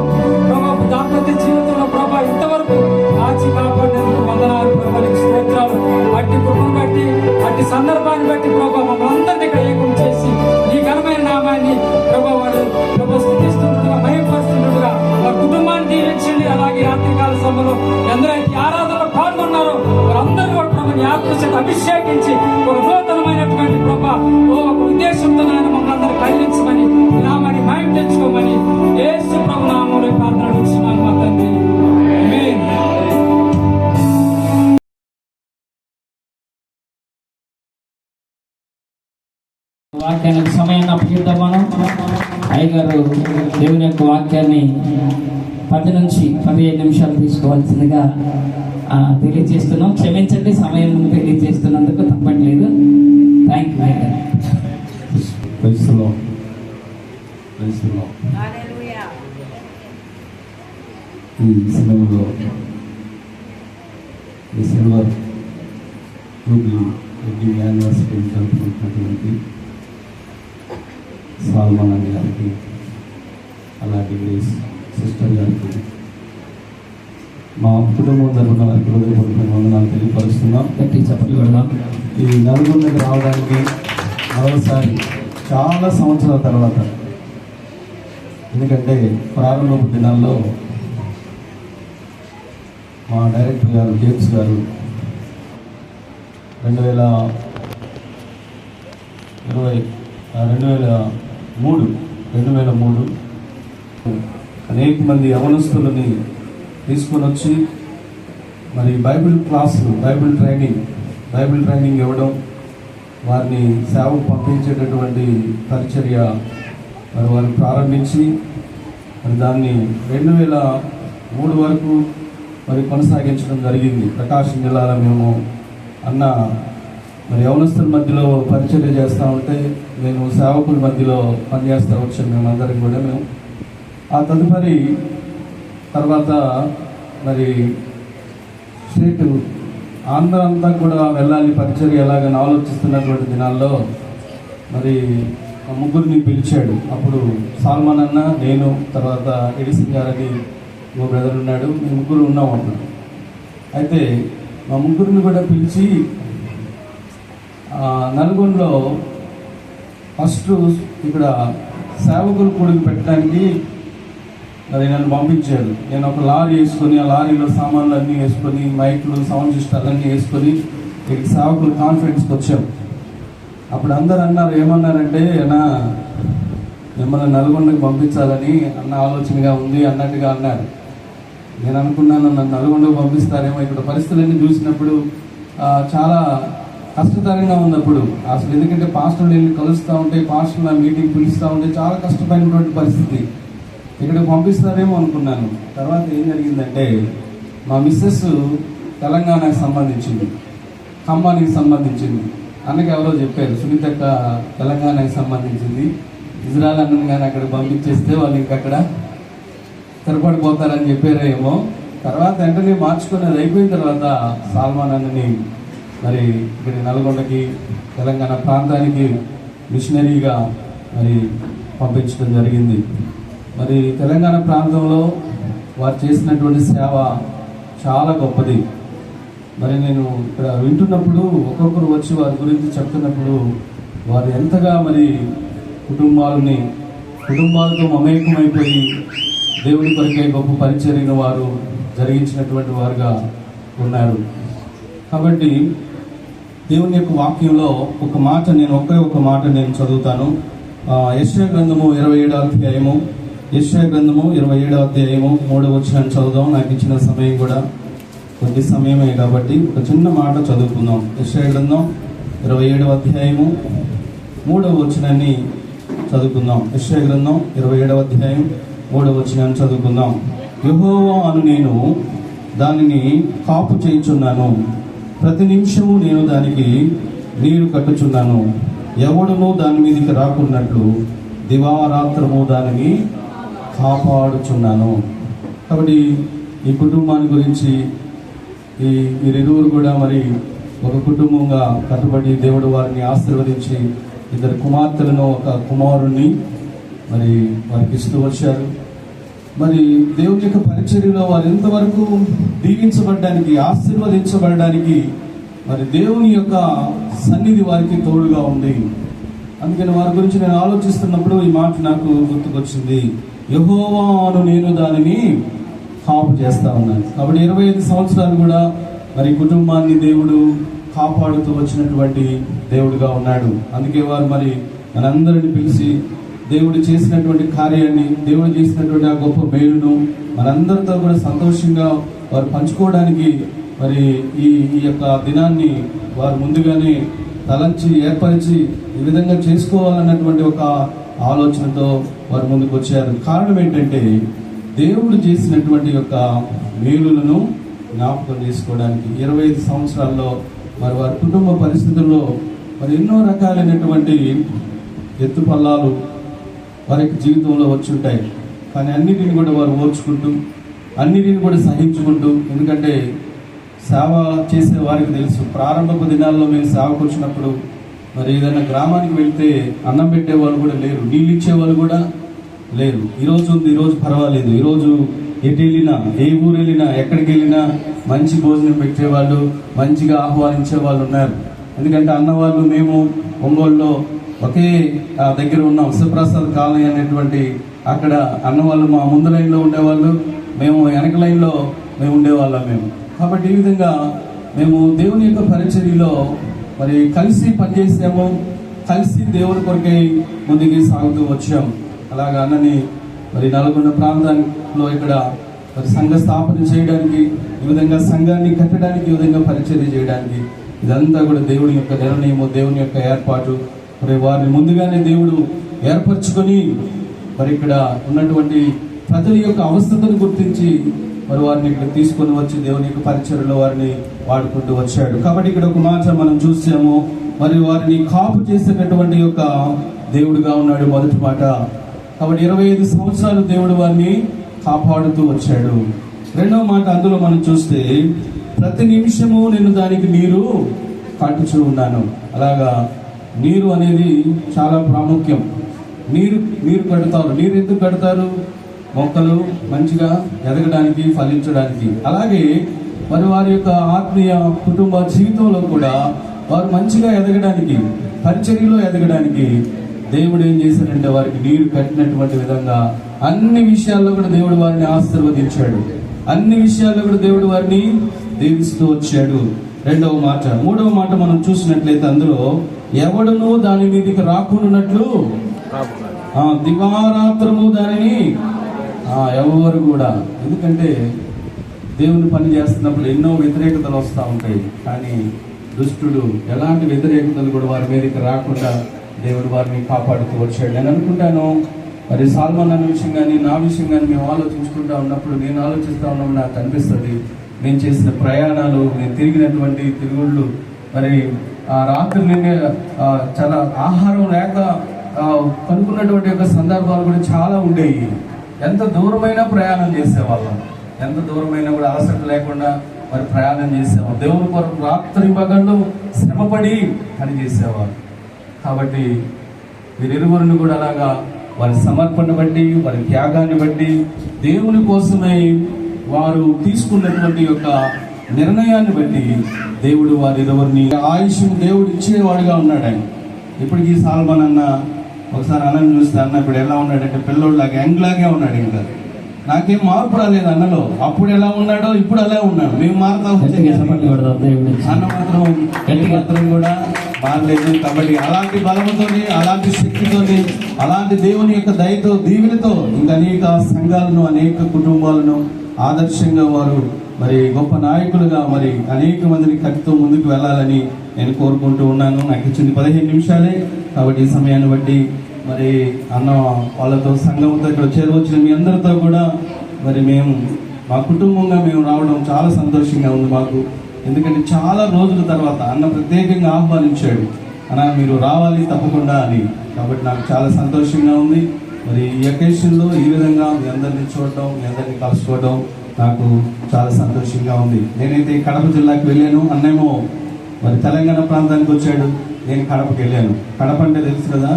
J: ప్రభా, దాంపత్య జీవితంలో ప్రభా ఇంతవరకు కాచి కాపాడినందుకు వందనాలు ప్రభా, నీకు స్తోత్రాలు. అట్టి కృపను బట్టి, అట్టి సందర్భాన్ని బట్టి ప్రభా మమ్మల్ని అందరినీ ఇక్కడ ఏకం చేసి నీ ఘనమైన నామాన్ని ప్రభా వారు ప్రభా స్థుతిస్తుండగా, మహిమపరుస్తుండగా వారి కుటుంబాన్ని దీవించండి. అలాగే రాత్రికాల సమయంలో ఎందరైతే ఆరాధనలో పాల్గొన్నారో వారందరూ కూడా ప్రభా నీ ఆత్మచేత అభిషేకించి ఒక నూతనమైనటువంటి ప్రభా ఒక ఉద్దేశంతో నాయన మమ్మల్ని అందరూ కలిగించమని నామాన్ని మహిమ తెచ్చుకోమని యేసు ప్రభు నామములో ప్రార్థన చేస్తున్నాను మా తండ్రి. ఆమేన్.
I: వాక్యానికి సమయాన్ని అప్పగిద్దాం మనం. అయ్యగారు దేవుని యొక్క వాక్యాన్ని 10 నుంచి 15 నిమిషాలు తీసుకోవాల్సిందిగా తెలియజేస్తున్నాం. క్షమించండి, సమయం తెలియజేస్తున్నందుకు తప్పట్లేదు. థ్యాంక్ యూ అయ్యగారు.
A: ఈ సినిమాలో ఈ సిల్వర్ జూబ్లీ వెడ్డింగ్ యానివర్సరీ జరుపుకుంటున్నటువంటి సాల్మన్ అన్న గారికి, అలాగే సిస్టర్ గారికి, మా కుటుంబం తరఫున వారికి హృదయపూర్వక వందనాలు తెలియపరుస్తున్నాం. ఈ నలుగురికి రావడానికి మరోసారి చాలా సంవత్సరాల తర్వాత, ఎందుకంటే ప్రారంభపు దినాల్లో మా డైరెక్టర్ గారు జేమ్స్ గారు 2003 అనేక మంది యవనస్తులని తీసుకొని వచ్చి మరి బైబిల్ క్లాసు, బైబిల్ ట్రైనింగ్ ఇవ్వడం, వారిని సేవకు పంపించేటటువంటి పరిచర్య మరి వారు ప్రారంభించి మరి దాన్ని 2003 వరకు మరి కొనసాగించడం జరిగింది. ప్రకాశం జిల్లాలో మేము అన్న మరి యవనస్తుల మధ్యలో పరిచర్య చేస్తూ ఉంటే నేను సేవకుల మధ్యలో పనిచేస్తూ వచ్చాను మేమందరం కూడా. మేము ఆ తదుపరి తర్వాత మరి స్టేట్ ఆంధ్ర అంతా కూడా వెళ్ళాలి పరిచర్య ఎలాగని ఆలోచిస్తున్నటువంటి దినాల్లో మరి మా ముగ్గురిని పిలిచాడు. అప్పుడు సాల్మన్ అన్న, నేను, తర్వాత ఎడిసన్ గారని ఇంకో బ్రదర్ ఉన్నాడు, మేము ముగ్గురు ఉన్నాం అన్నాడు. అయితే మా ముగ్గురిని కూడా పిలిచి నల్గొండలో ఫస్ట్ ఇక్కడ సేవకులు కూడికి పెట్టడానికి మరి నన్ను పంపించారు. నేను ఒక లారీ వేసుకొని, ఆ లారీలో సామాన్లు అన్నీ వేసుకొని, మైకులు, సౌండ్ సిస్టమ్ అన్నీ వేసుకొని ఇక్కడికి సేవకులు కాన్ఫరెన్స్కి వచ్చాం. అప్పుడు అందరు అన్నారు, ఏమన్నారంటే అన్నా మిమ్మల్ని నల్గొండకి పంపించాలని అన్న ఆలోచనగా ఉంది అన్నట్టుగా అన్నారు. నేను అనుకున్నాను నన్ను నల్గొండకు పంపిస్తారేమో. ఇక్కడ పరిస్థితులన్నీ చూసినప్పుడు చాలా కష్టతరంగా ఉన్నప్పుడు అసలు, ఎందుకంటే పాస్టర్లు వెళ్ళి కలుస్తూ ఉంటే, పాస్టర్లు నా మీటింగ్ పిలుస్తూ ఉంటే చాలా కష్టమైనటువంటి పరిస్థితి. ఇక్కడికి పంపిస్తారేమో అనుకున్నాను. తర్వాత ఏం జరిగిందంటే మా మిస్సెస్ తెలంగాణకు సంబంధించింది, ఖమ్మానికి సంబంధించింది. అన్నకి ఎవరో చెప్పారు, సునీతక్క తెలంగాణకి సంబంధించింది, ఇజ్రాయల్ అన్నని కానీ అక్కడ పంపించేస్తే వాళ్ళు ఇంకక్కడ స్థిరపడిపోతారని చెప్పారేమో. తర్వాత వెంటనే మార్చుకొని అది అయిపోయిన తర్వాత సాల్మాన్ అన్నని మరి ఇక్కడ నల్గొండకి తెలంగాణ ప్రాంతానికి మిషనరీగా మరి పంపించడం జరిగింది. మరి తెలంగాణ ప్రాంతంలో వారు చేసినటువంటి సేవ చాలా గొప్పది. మరి నేను ఇక్కడ వింటున్నప్పుడు ఒక్కొక్కరు వచ్చి వారి గురించి చెప్తున్నప్పుడు వారు ఎంతగా మరి కుటుంబాలతో మమేకమైపోయి దేవుడి కొరకే గొప్ప పరిచర్యను వారు జరిగించినటువంటి వారుగా ఉన్నారు. కాబట్టి దేవుని యొక్క వాక్యంలో ఒక మాట నేను చదువుతాను. యెషయా గ్రంథము 27వ అధ్యాయము 27వ అధ్యాయము 3వ వచనం చదువుదాం. నాకు ఇచ్చిన సమయం కూడా కొద్ది సమయమే కాబట్టి ఒక చిన్న మాట చదువుకుందాం. యెషయా గ్రంథం 27వ అధ్యాయము 3వ వచనాన్ని చదువుకుందాం. యెషయా గ్రంథం 27వ అధ్యాయం 3వ వచనాన్ని చదువుకుందాం. యెహోవా అను నేను దానిని కాపు చేయుచున్నాను, ప్రతి నిమిషము నేను దానికి నీరు కట్టుచున్నాను, ఎవడునూ దాని మీదకి రాకున్నట్లు దివారాత్రము దానిని కాపాడుచున్నాను. కాబట్టి ఈ కుటుంబాన్ని గురించి వీరిరువురు కూడా మరి ఒక కుటుంబంగా కట్టుబడి దేవుడు వారిని ఆశీర్వదించి 2 కుమార్తెలను 1 కుమారుణ్ణి మరి వారికి ఇస్తూ వచ్చారు. మరి దేవుని యొక్క పరిచర్యలో వారు ఎంతవరకు దీవించబడడానికి, ఆశీర్వదించబడడానికి మరి దేవుని యొక్క సన్నిధి వారికి తోడుగా ఉంది. అందుకని వారి గురించి నేను ఆలోచిస్తున్నప్పుడు ఈ మాట నాకు గుర్తుకొచ్చింది. యెహోవా అను నేను దానిని కాపు చేస్తా ఉన్నాను. కాబట్టి 25 సంవత్సరాలు కూడా మరి కుటుంబాన్ని దేవుడు కాపాడుతూ వచ్చినటువంటి దేవుడుగా ఉన్నాడు. అందుకే వారు మరి మనందరిని పిలిచి దేవుడు చేసినటువంటి కార్యాన్ని, దేవుడు చేసినటువంటి ఆ గొప్ప మేలును మనందరితో కూడా సంతోషంగా వారు పంచుకోవడానికి మరి ఈ యొక్క దినాన్ని వారు ముందుగానే తలంచి ఏర్పరిచి ఈ విధంగా చేసుకోవాలన్నటువంటి ఒక ఆలోచనతో వారు ముందుకు వచ్చారు. కారణం ఏంటంటే దేవుడు చేసినటువంటి యొక్క మేలులను జ్ఞాపకం చేసుకోవడానికి. 25 సంవత్సరాల్లో మరి వారి కుటుంబ పరిస్థితుల్లో మరి ఎన్నో రకాలైనటువంటి ఎత్తుపల్లాలు వారి జీవితంలో వచ్చి ఉంటాయి. కానీ అన్నిటిని కూడా వారు ఓర్చుకుంటూ, అన్నిటిని కూడా సహించుకుంటూ, ఎందుకంటే సేవ చేసే వారికి తెలుసు. ప్రారంభపు దినాల్లో మేము సేవకు వచ్చినప్పుడు మరి ఏదైనా గ్రామానికి వెళ్తే అన్నం పెట్టేవాళ్ళు కూడా లేరు, నీళ్ళు ఇచ్చేవాళ్ళు కూడా లేరు. ఈరోజు ఉంది, ఈరోజు పర్వాలేదు. ఈరోజు ఎటు వెళ్ళినా, ఏ ఊరు వెళ్ళినా, ఎక్కడికి వెళ్ళినా మంచి భోజనం పెట్టేవాళ్ళు, మంచిగా ఆహ్వానించే వాళ్ళు ఉన్నారు. ఎందుకంటే అన్నవాళ్ళు మేము ఒంగోలులో ఒకే దగ్గర ఉన్నాం, శివప్రసాద్ కాలనీ అనేటువంటి అక్కడ అన్నవాళ్ళు మా ముందు లైన్లో ఉండేవాళ్ళు, మేము వెనక లైన్లో మేము ఉండేవాళ్ళం మేము. కాబట్టి ఈ విధంగా మేము దేవుని యొక్క పరిచర్యలో మరి కలిసి పనిచేసాము, కలిసి దేవుని కొరకై ముందుకి సాగుతూ వచ్చాం. అలాగా అన్నని మరి నల్గొండ ప్రాంతంలో ఇక్కడ మరి సంఘ స్థాపన చేయడానికి, ఈ విధంగా సంఘాన్ని కట్టడానికి, ఈ విధంగా పరిచర్య చేయడానికి ఇదంతా కూడా దేవుని యొక్క నిర్ణయము, దేవుని యొక్క ఏర్పాటు. మరి వారిని ముందుగానే దేవుడు ఏర్పరచుకొని మరి ఇక్కడ ఉన్నటువంటి ప్రజల యొక్క అవస్థతను గుర్తించి మరి వారిని ఇక్కడ తీసుకొని వచ్చి దేవుని యొక్క పరిచర్యలో వారిని వాడుకుంటూ వచ్చాడు. కాబట్టి ఇక్కడ ఒక మాట మనం చూసాము, మరి వారిని కాపు చేసేటటువంటి యొక్క దేవుడుగా ఉన్నాడు, మొదటి మాట. కాబట్టి 25 సంవత్సరాలు దేవుడు వారిని కాపాడుతూ వచ్చాడు. రెండవ మాట అందులో మనం చూస్తే ప్రతి నిమిషము నేను దానికి నీరు కట్టుచూ ఉన్నాను. అలాగా నీరు అనేది చాలా ప్రాముఖ్యం. నీరు కడతారు. నీరు ఎందుకు కడతారు? మొక్కలు మంచిగా ఎదగడానికి, ఫలించడానికి. అలాగే మరి వారి యొక్క ఆత్మీయ కుటుంబ జీవితంలో కూడా వారు మంచిగా ఎదగడానికి, పరిచర్యలో ఎదగడానికి దేవుడు ఏం చేశాడంటే వారికి నీరు కట్టినటువంటి విధంగా అన్ని విషయాల్లో కూడా దేవుడు వారిని ఆశీర్వదించాడు. అన్ని విషయాల్లో కూడా దేవుడు వారిని దీవిస్తూ వచ్చాడు. రెండవ మాట. మూడవ మాట మనం చూసినట్లయితే అందులో ఎవడునూ దాని మీదకి రాకున్నట్లు దివారాత్రము దానిని ఎవరు కూడా. ఎందుకంటే దేవుని పని చేస్తున్నప్పుడు ఎన్నో వ్యతిరేకతలు వస్తూ ఉంటాయి, కానీ దుష్టుడు ఎలాంటి వ్యతిరేకతలు కూడా వారి మీదకి రాకుండా దేవుడు వారిని కాపాడుతూ వచ్చాడు. నేను అనుకుంటాను మరి సాల్మాన్ అన్న విషయం కానీ నా విషయం కానీ మేము ఆలోచించుకుంటా ఉన్నప్పుడు, నేను ఆలోచిస్తూ ఉన్నప్పుడు నాకు అనిపిస్తుంది నేను చేసిన ప్రయాణాలు, నేను తిరిగినటువంటి తిరుగుళ్ళు, మరి ఆ రాత్రి నిన్నే చాలా ఆహారం లేక పనుకున్నటువంటి యొక్క సందర్భాలు కూడా చాలా ఉండేవి. ఎంత దూరమైన ప్రయాణం చేసేవాళ్ళం, ఎంత దూరమైనా కూడా అలసట లేకుండా మరి ప్రయాణం చేసేవారు. దేవుని కొరకు రాత్రి పగళ్ళు శ్రమపడి పని చేసేవారు. కాబట్టి వీరిరువురిని కూడా అలాగా వారి సమర్పణ బట్టి, వారి త్యాగాన్ని బట్టి, దేవుని కోసమై వారు తీసుకున్నటువంటి యొక్క నిర్ణయాన్ని బట్టి దేవుడు వారిరువురిని ఆయుష్ను దేవుడు ఇచ్చేవాడుగా ఉన్నాడు. ఆయన ఇప్పటికీ సాల్మన్ అన్న ఒకసారి అన్నను చూస్తే, అన్న ఇప్పుడు ఎలా ఉన్నాడంటే పిల్లోళ్ళలాగా యంగ్లాగే ఉన్నాడు. ఇంకా నాకేం మార్పు రాలేదు అన్నలో. అప్పుడు ఎలా ఉన్నాడో ఇప్పుడు అలా ఉన్నాడు. మేము మారుతా అన్న మాత్రం కూడా మారలేదు. కాబట్టి అలాంటి బలముతోని, అలాంటి శక్తితోని, అలాంటి దేవుని యొక్క దయతో, దీవెనతో ఇంకా అనేక సంఘాలను, అనేక కుటుంబాలను ఆదర్శంగా వారు మరి గొప్ప నాయకులుగా మరి అనేక మందిని కట్టుతో ముందుకు వెళ్ళాలని నేను కోరుకుంటూ ఉన్నాను. నాకు ఇచ్చింది 15 నిమిషాలే. కాబట్టి ఈ సమయాన్ని బట్టి మరి అన్న వాళ్ళతో, సంఘంతో ఇక్కడ చేరవచ్చిన మీ అందరితో కూడా మరి మేము మా కుటుంబంగా మేము రావడం చాలా సంతోషంగా ఉంది మాకు. ఎందుకంటే చాలా రోజుల తర్వాత అన్న ప్రత్యేకంగా ఆహ్వానించాడు, అన్న మీరు రావాలి తప్పకుండా అని. కాబట్టి నాకు చాలా సంతోషంగా ఉంది. మరి ఈ అకేషన్లో ఈ విధంగా మీ అందరినీ చూడటం, మీ అందరినీ కలుసుకోవడం నాకు చాలా సంతోషంగా ఉంది. నేనైతే కడప జిల్లాకి వెళ్ళాను, అన్నేమో మరి తెలంగాణ ప్రాంతానికి వచ్చాడు, నేను కడపకి వెళ్ళాను. కడప అంటే తెలుసు కదా,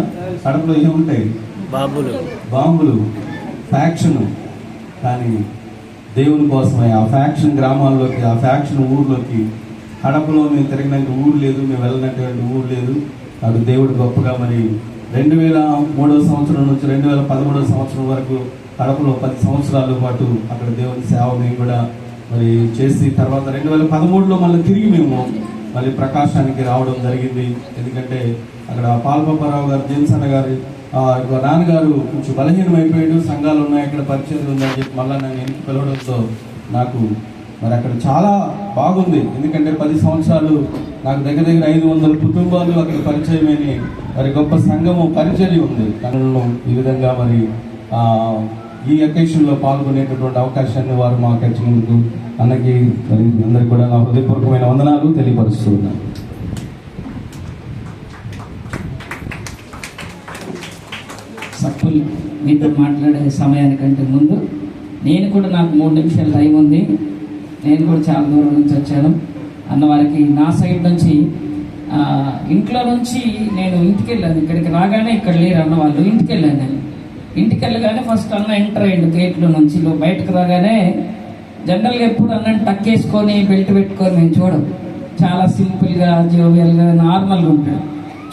A: కడపలో ఏముంటాయి? బాంబులు, ఫ్యాక్షన్. కానీ దేవుని కోసమే ఆ ఫ్యాక్షన్ గ్రామాల్లోకి, ఆ ఫ్యాక్షన్ ఊర్లోకి, కడపలో మేము తిరిగినట్టు ఊరు లేదు, మేము వెళ్ళినటువంటి ఊరు లేదు. అది దేవుడు గొప్పగా మరి 2003 సంవత్సరం నుంచి 2013 సంవత్సరం వరకు కడపలో 10 సంవత్సరాల పాటు అక్కడ దేవుని సేవ మేము కూడా మరి చేసి, తర్వాత 2013లో మళ్ళీ తిరిగి మేము మళ్ళీ ప్రకాశానికి రావడం జరిగింది. ఎందుకంటే అక్కడ పాల్పప్పారావు గారు, జేమ్స్ అన్న గారు నాన్నగారు కొంచెం బలహీనం అయిపోయాడు, సంఘాలు ఉన్నాయి అక్కడ, పరిచయం ఉందని చెప్పి మళ్ళీ నన్ను ఇంటికి పిలవడంతో నాకు మరి అక్కడ చాలా బాగుంది. ఎందుకంటే 10 సంవత్సరాలు నాకు దగ్గర 500 కుటుంబాలు అక్కడ పరిచయమని మరి గొప్ప సంఘము పరిచయం ఉంది కనులలో. ఈ విధంగా మరి ఈ అకేషన్లో పాల్గొనేటటువంటి అవకాశాన్ని వారు మాకు ఇచ్చినందుకు అన్నకి మరి అందరికీ కూడా నా హృదయపూర్వకమైన వందనాలు తెలియపరుస్తున్నాను.
I: సప్పులు మీతో మాట్లాడే సమయానికంటే ముందు నేను కూడా, నాకు 3 నిమిషాల టైం ఉంది, నేను కూడా చాలా దూరం నుంచి వచ్చాను. అన్నవారికి నా సైడ్ నుంచి ఇంట్లో నుంచి నేను ఇంటికి వెళ్ళాను. ఇక్కడికి రాగానే ఇక్కడ లేరు అన్న వాళ్ళు, ఇంటికి వెళ్ళాను. నేను ఇంటికి వెళ్ళగానే ఫస్ట్ అన్న ఎంటర్ అయ్యిండు గేట్లో నుంచి. బయటకు రాగానే జనరల్గా ఎప్పుడు అన్నని టక్ వేసుకొని బెల్ట్ పెట్టుకొని మేము చూడం, చాలా సింపుల్గా, జోవియల్గా, నార్మల్గా ఉంటాడు.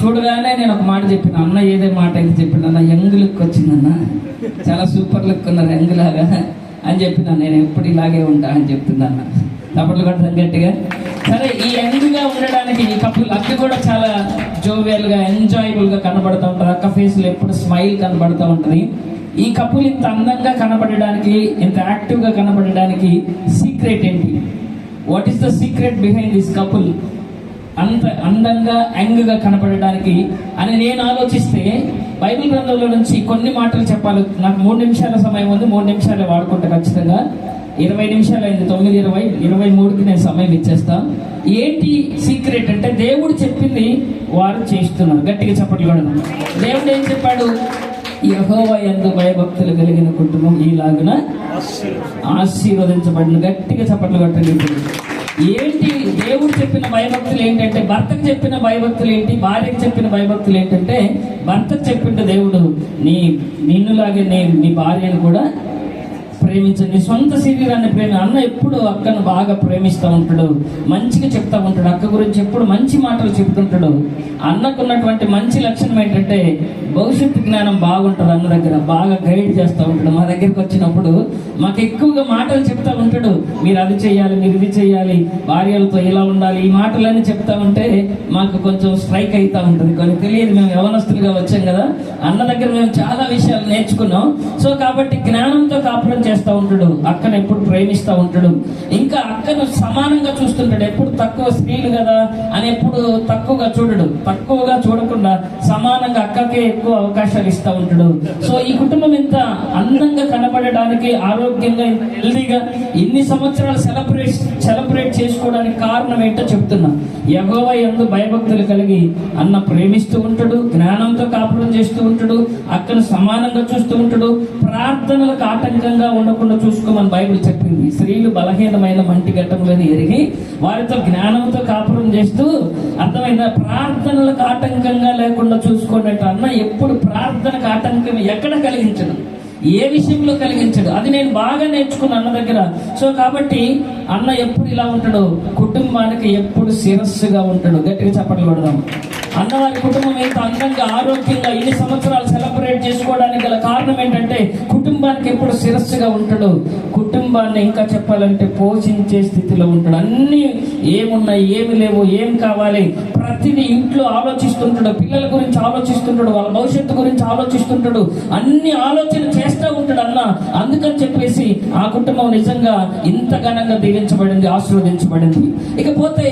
I: చూడగానే నేను ఒక మాట చెప్పిన, అన్న ఏదే మాట అయితే చెప్పిన, అన్న యంగ్ లుక్ వచ్చిందన్న, చాలా సూపర్ లుక్ ఉన్నారు యంగ్ లాగా అని చెప్పిన. నేను ఎప్పుడు ఇలాగే ఉంటా అని చెప్తుందన్న. తప్పట్లు కొట్టడం గట్టిగా. సరే, ఈ యంగ్గా ఉండడానికి ఈ కపుల్ అక్క కూడా చాలా జోవియల్గా, ఎంజాయబుల్గా కనబడుతూ ఉంటుంది. అక్క ఫేస్లో ఎప్పుడు స్మైల్ కనబడుతూ ఉంటుంది. ఈ కపుల్ ఇంత అందంగా కనబడడానికి, ఇంత యాక్టివ్గా కనబడడానికి సీక్రెట్ ఏంటి? What is the secret behind this couple? అంత అందంగా, యంగ్గా కనబడడానికి అని నేను ఆలోచిస్తే బైబిల్ గ్రంథంలో నుంచి కొన్ని మాటలు చెప్పాలి. నాకు 3 నిమిషాల సమయం ఉంది, 3 నిమిషాలే వాడుకుంటా ఖచ్చితంగా. 20 నిమిషాలు అయింది, 9:20, 23కి నేను సమయం ఇచ్చేస్తా. ఏంటి సీక్రెట్ అంటే, దేవుడు చెప్పింది వారు చేస్తున్నారు. గట్టిగా చప్పట్లు కూడా. దేవుడు ఏం చెప్పాడు? యెహోవా యందు భయభక్తులు కలిగిన కుటుంబం ఈలాగున ఆశీర్వదించబడిన. గట్టిగా చప్పట్లు కొట్టండి. ఏంటి దేవుడు చెప్పిన భయభక్తులు ఏంటంటే, భర్తకు చెప్పిన భయభక్తులు ఏంటి, భార్యకు చెప్పిన భయభక్తులు ఏంటంటే, భర్తకు చెప్పిండు దేవుడు, నిన్నులాగే నీ భార్యను కూడా ప్రేమించండి, సొంత శరీరాన్ని అన్న ఎప్పుడు అక్కను బాగా ప్రేమిస్తూ ఉంటాడు, మంచిగా చెప్తా ఉంటాడు, అక్క గురించి ఎప్పుడు మంచి మాటలు చెప్తుంటాడు. అన్నకున్నటువంటి మంచి లక్షణం ఏంటంటే భవిష్యత్తు జ్ఞానం బాగుంటుంది. అన్న దగ్గర బాగా గైడ్ చేస్తూ ఉంటాడు. మా దగ్గరికి వచ్చినప్పుడు మాకు ఎక్కువగా మాటలు చెప్తా ఉంటాడు. మీరు అది చేయాలి, మీరు ఇది చేయాలి, భార్యలతో ఇలా ఉండాలి, ఈ మాటలన్నీ చెప్తా ఉంటే మాకు కొంచెం స్ట్రైక్ అవుతూ ఉంటుంది. కొన్ని తెలియదు, మేము యవనస్తులుగా వచ్చాం కదా, అన్న దగ్గర మేము చాలా విషయాలు నేర్చుకున్నాం. సో కాబట్టి జ్ఞానంతో కాపురం చేస్తూ ఉంటాడు, అక్కను ఎప్పుడు ప్రేమిస్తూ ఉంటాడు. ఇంకా అక్కను సమానంగా చూస్తుంటాడు. ఎప్పుడు తక్కువ స్త్రీలు కదా అని ఎప్పుడు తక్కువగా చూడడు. తక్కువగా చూడకుండా సమానంగా అక్కకే ఎక్కువ అవకాశాలు ఇస్తూ ఉంటాడు. సో ఈ కుటుంబం ఇంత అందంగా కనబడడానికి, ఆరోగ్యంగా, హెల్దీగా ఇన్ని సంవత్సరాలు సెలబ్రేట్ చేసుకోవడానికి కారణం ఏంటో చెప్తున్నా. యెహోవా యందు భయభక్తులు కలిగి అన్న ప్రేమిస్తూ ఉంటాడు, జ్ఞానంతో కాపురం చేస్తూ ఉంటాడు, అక్కను సమానంగా చూస్తూ ఉంటాడు, ప్రార్థనలకు ఆటంకంగా ఉండకుండా చూసుకోమని బైబిల్ చెప్పింది. స్త్రీలు బలహీనమైన మంటి ఘట్టములను ఎరిగి వారితో జ్ఞానంతో కాపురం చేస్తూ, అర్థమైందా, ప్రార్థనలకు ఆటంకంగా లేకుండా చూసుకోండి అంటే అన్న ఎప్పుడు ప్రార్థనకు ఆటంకం ఎక్కడ కలిగించడు, ఏ విషయంలో కలిగించడు. అది నేను బాగా నేర్చుకున్న అన్న దగ్గర. సో కాబట్టి అన్న ఎప్పుడు ఇలా ఉంటాడు, కుటుంబానికి ఎప్పుడు శిరస్సుగా ఉంటాడు. గట్టిగా చప్పట్లు కొడదాం. అన్నవారి కుటుంబం ఎంత అందంగా ఆరోగ్యంగా ఇన్ని సంవత్సరాలు సెలబ్రేట్ చేసుకోవడానికి గల కారణం ఏంటంటే కుటుంబానికి ఎప్పుడు శిరస్సుగా ఉంటాడు. కుటుంబాన్ని ఇంకా చెప్పాలంటే పోషించే స్థితిలో ఉంటాడు. అన్ని ఏమున్నాయి, ఏమి లేవు, ఏం కావాలి, ప్రతిదీ ఇంట్లో ఆలోచిస్తుంటాడు. పిల్లల గురించి ఆలోచిస్తుంటాడు, వాళ్ళ భవిష్యత్తు గురించి ఆలోచిస్తుంటాడు. అన్ని ఆలోచన చేస్తూ ఉంటాడు అన్న. అందుకని చెప్పేసి ఆ కుటుంబం నిజంగా ఇంత ఘనంగా దీవించబడింది, ఆశీర్వదించబడింది. ఇకపోతే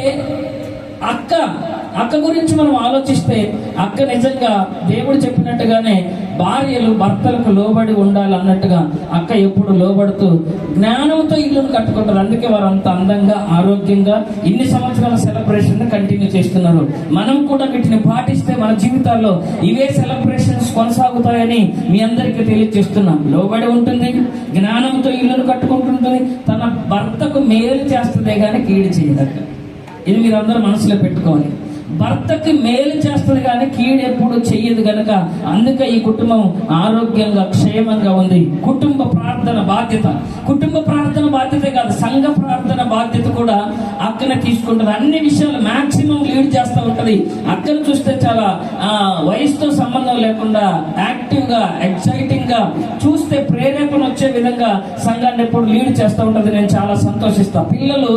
I: అక్క గురించి మనం ఆలోచిస్తే, అక్క నిజంగా దేవుడు చెప్పినట్టుగానే భార్యలు భర్తలకు లోబడి ఉండాలి అన్నట్టుగా అక్క ఎప్పుడు లోబడుతూ జ్ఞానంతో ఇల్లును కట్టుకుంటారు. అందుకే వారు అంత అందంగా ఆరోగ్యంగా ఇన్ని సంవత్సరాల సెలబ్రేషన్ కంటిన్యూ చేస్తున్నారు. మనం కూడా వీటిని పాటిస్తే మన జీవితాల్లో ఇవే సెలబ్రేషన్స్ కొనసాగుతాయని మీ అందరికీ తెలియజేస్తున్నాం. లోబడి ఉంటుంది, జ్ఞానంతో ఇల్లును కట్టుకుంటుంటుంది, తన భర్తకు మేలు చేస్తుందే కానీ కీడు చేయదక్క. ఇది మీరు అందరూ మనసులో పెట్టుకోవాలి. భర్తకి మేలు చేస్తుంది కానీ కీడు ఎప్పుడు చెయ్యదు కనుక అందుకే ఈ కుటుంబం ఆరోగ్యంగా క్షేమంగా ఉంది. కుటుంబ ప్రార్థన బాధ్యత, కుటుంబ ప్రార్థన బాధ్యతే కాదు, సంఘ ప్రార్థన బాధ్యత కూడా అక్కనే తీసుకుంటుంది. అన్ని విషయాలు మాక్సిమం లీడ్ చేస్తూ ఉంటది. అక్కను చూస్తే చాలా వయసుతో సంబంధం లేకుండా యాక్టివ్ గా, ఎక్సైటింగ్ గా, చూస్తే ప్రేరేపణ వచ్చే విధంగా సంఘాన్ని ఎప్పుడు లీడ్ చేస్తూ ఉంటది. నేను చాలా సంతోషిస్తా. పిల్లలు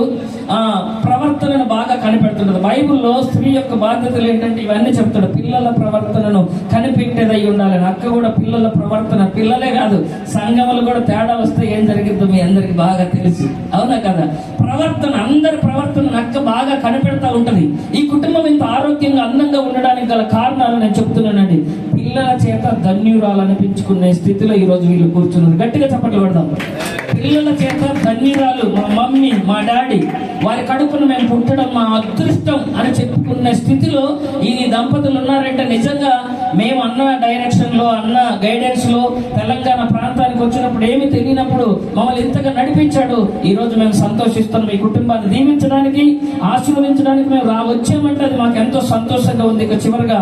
I: ప్రవర్తనను బాగా కనిపెడుతుంటది. బైబిల్లో స్త్రీ యొక్క బాధ్యతలు ఏంటంటే ఇవన్నీ చెప్తాడు. పిల్లల ప్రవర్తనను కనిపెట్టేదై ఉండాలని. అక్క కూడా పిల్లల ప్రవర్తన, పిల్లలే కాదు సంఘములు కూడా తేడా వస్తే ఏం జరిగిద్దో మీ అందరికి బాగా తెలుసు, అవునా కదా? ప్రవర్తన, అందరి ప్రవర్తన అక్క బాగా కనిపెడతా ఉంటది. ఈ కుటుంబం ఇంత ఆరోగ్యంగా అందంగా ఉండడానికి గల కారణాలు నేను చెప్తున్నానండి. పిల్లల చేత ధన్యురాలనిపించుకునే స్థితిలో ఈ రోజు వీళ్ళు కూర్చున్నారు. గట్టిగా చప్పట్లు కొడదాం. పిల్లల చేత ధన్యురాలు, మా మమ్మీ, మా డాడీ, వారి కడుపును మేము పుట్టడం మా అదృష్టం అని చెప్పుకునే స్థితిలో ఈ దంపతులు ఉన్నారంటే నిజంగా మేము అన్న డైరెక్షన్ లో, అన్న గైడెన్స్ లో తెలంగాణ ప్రాంతానికి వచ్చినప్పుడు ఏమి తెలియనప్పుడు మమ్మల్ని ఇంతగా నడిపించాడు. ఈ రోజు మేము సంతోషిస్తున్నాం. ఈ కుటుంబాన్ని దీవించడానికి, ఆశీర్వదించడానికి మేము వచ్చామంటే అది మాకు ఎంతో సంతోషంగా ఉంది. ఇక చివరిగా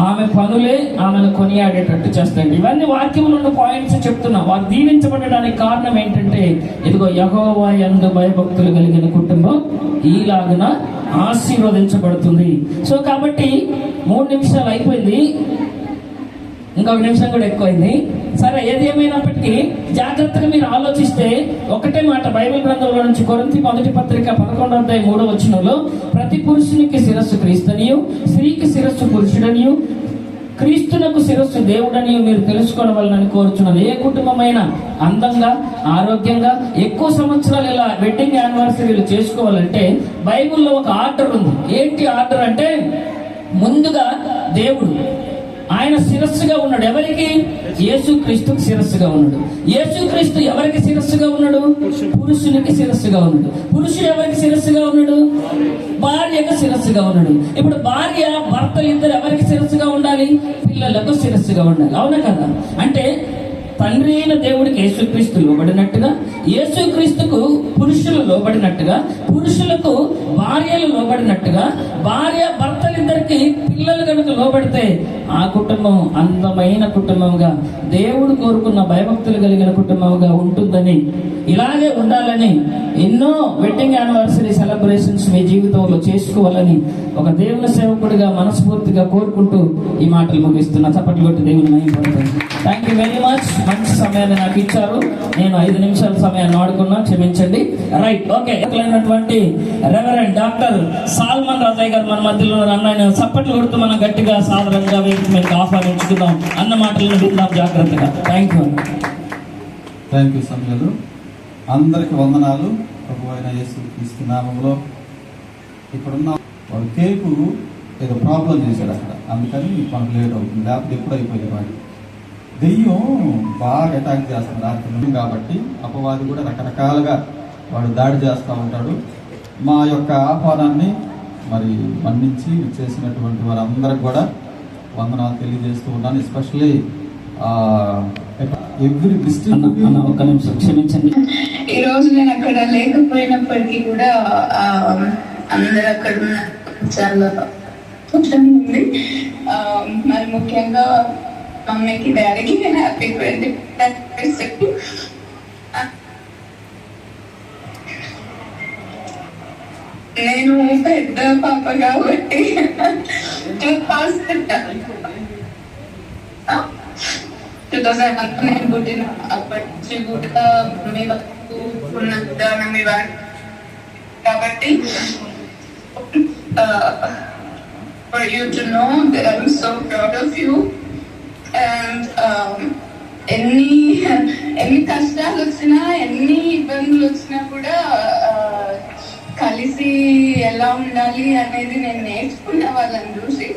I: ఆమె పనులే ఆమెను కొనియాడేటట్టు చేస్తాయండి. ఇవన్నీ వాక్యంలో ఉన్న పాయింట్స్ చెప్తున్నా. వారు దీవించబడడానికి కారణం ఏంటంటే ఇదిగో యెహోవా యందు భయభక్తులు కలిగిన కుటుంబం ఈలాగున ఆశీర్వదించబడుతుంది. సో కాబట్టి 3 నిమిషాలు అయిపోయింది, ఇంకొక నిమిషం కూడా ఎక్కువైంది. సరే, ఏది ఏమైనప్పటికీ జాగ్రత్తగా మీరు ఆలోచిస్తే ఒకటే మాట బైబిల్ గ్రంథంలో నుంచి కొరింథీ 1వ పత్రిక 11వ అధ్యాయం 3వ వచనంలో, ప్రతి పురుషునికి శిరస్సు క్రీస్తునియు, స్త్రీకి శిరస్సు పురుషుడనియు, క్రీస్తునకు శిరస్సు దేవుడని మీరు తెలుసుకోవాలని కోరుచున్నాను. ఏ కుటుంబమైనా అందంగా, ఆరోగ్యంగా ఎక్కువ సంవత్సరాలు ఇలా వెడ్డింగ్ యానివర్సరీలు చేసుకోవాలంటే బైబిల్లో ఒక ఆర్డర్ ఉంది. ఏంటి ఆర్డర్ అంటే, ముందుగా దేవుడు ఆయన శిరస్సుగా ఉన్నాడు. ఎవరికి? యేసుక్రీస్తుకు శిరస్సుగా ఉన్నాడు. యేసుక్రీస్తు ఎవరికి శిరస్సుగా ఉన్నాడు? పురుషునికి శిరస్సుగా ఉన్నాడు. పురుషుడు ఎవరికి శిరస్సుగా ఉన్నాడు? భార్యకు శిరస్సుగా ఉన్నాడు. ఇప్పుడు భార్య భర్తలు ఇద్దరు ఎవరికి శిరస్సుగా ఉండాలి? పిల్లలకు శిరస్సుగా ఉండాలి, అవునా కదా? అంటే తండ్రి అయిన దేవుడికి యేసుక్రీస్తు లోబడినట్టుగా, యేసుక్రీస్తుకు పురుషులు లోబడినట్టుగా, పురుషులకు భార్యలు లోబడినట్టుగా, భార్య భర్తలిద్దరికి పిల్లలు కనుక లోబడితే ఆ కుటుంబం అందమైన కుటుంబంగా, దేవుడు కోరుకున్న భయభక్తులు కలిగిన కుటుంబంగా ఉంటుందని, ఇలాగే ఉండాలని, ఎన్నో వెడ్డింగ్ యానివర్సరీ సెలబ్రేషన్స్ మీ జీవితంలో చేసుకోవాలని ఒక దేవుని సేవకుడిగా మనస్ఫూర్తిగా కోరుకుంటూ ఈ మాటలు ముగిస్తున్నా. చప్పట్లు కొట్టి దేవుని మహిమపడతాను. Thank you very much. మంచి సమయాన్ని నాకు ఇచ్చారు. నేను 5 నిమిషాల సమయాన్ని వాడుకున్నా, క్షమించండి. Right, okay. అయినటువంటి రెవరెండ్ డాక్టర్ సాల్మన్ రాజయ్య గారు మన మధ్యలో అన్న చప్పట్లు కొడుతూ మనం గట్టిగా సాధారణంగా మీకు ఆహ్వానించుకుందాం. అన్న మాటలను విందాం జాగ్రత్తగా. థ్యాంక్
A: యూ సమయాలు. అందరికి వందనాలు. ప్రభు అయిన యేసుక్రీస్తు నామములో. ఇప్పుడున్న వాడు కేకు ఏదో ప్రాబ్లం చేశాడు అక్కడ, అందుకని మనకు లేట్ అవుతుంది, లేకపోతే ఎప్పుడు అయిపోయింది. వాడు దెయ్యం బాగా అటాక్ చేస్తుంది రాత్రి కాబట్టి అపవాది కూడా రకరకాలుగా వాడు దాడి చేస్తూ ఉంటాడు. మా యొక్క ఆహ్వానాన్ని మరి మన్నించి చేసినటువంటి వారందరికి కూడా వందనాలు తెలియజేస్తూ ఉన్నాను. ఎస్పెషల్లీ
F: ఎవ్రీ డిస్ట్రిక్ట్
C: అన్న ఒక్క నిమిషం క్షమించండి.
K: ఈ రోజు నేను అక్కడ లేకపోయినప్పటికీ కూడా అందరు అక్కడ ఉన్న చాలా సంతోషంగా ఉంది. మరి ముఖ్యంగా మమ్మీకి డాడీకి నేను హ్యాపీ 20th. నేను పెద్ద పాప కాబట్టి 2001 నేను పుట్టిన అప్పటి నుంచి కూడా మీ వరకు ఉన్న విధానం ఇవ్వండి కాబట్టి for you to know that I'm so proud of you and ఎన్ని కష్టాలు వచ్చినా ఎన్ని ఇబ్బందులు వచ్చినా కూడా కలిసి ఎలా ఉండాలి అనేది నేను నేర్చుకున్న వాళ్ళని చూసి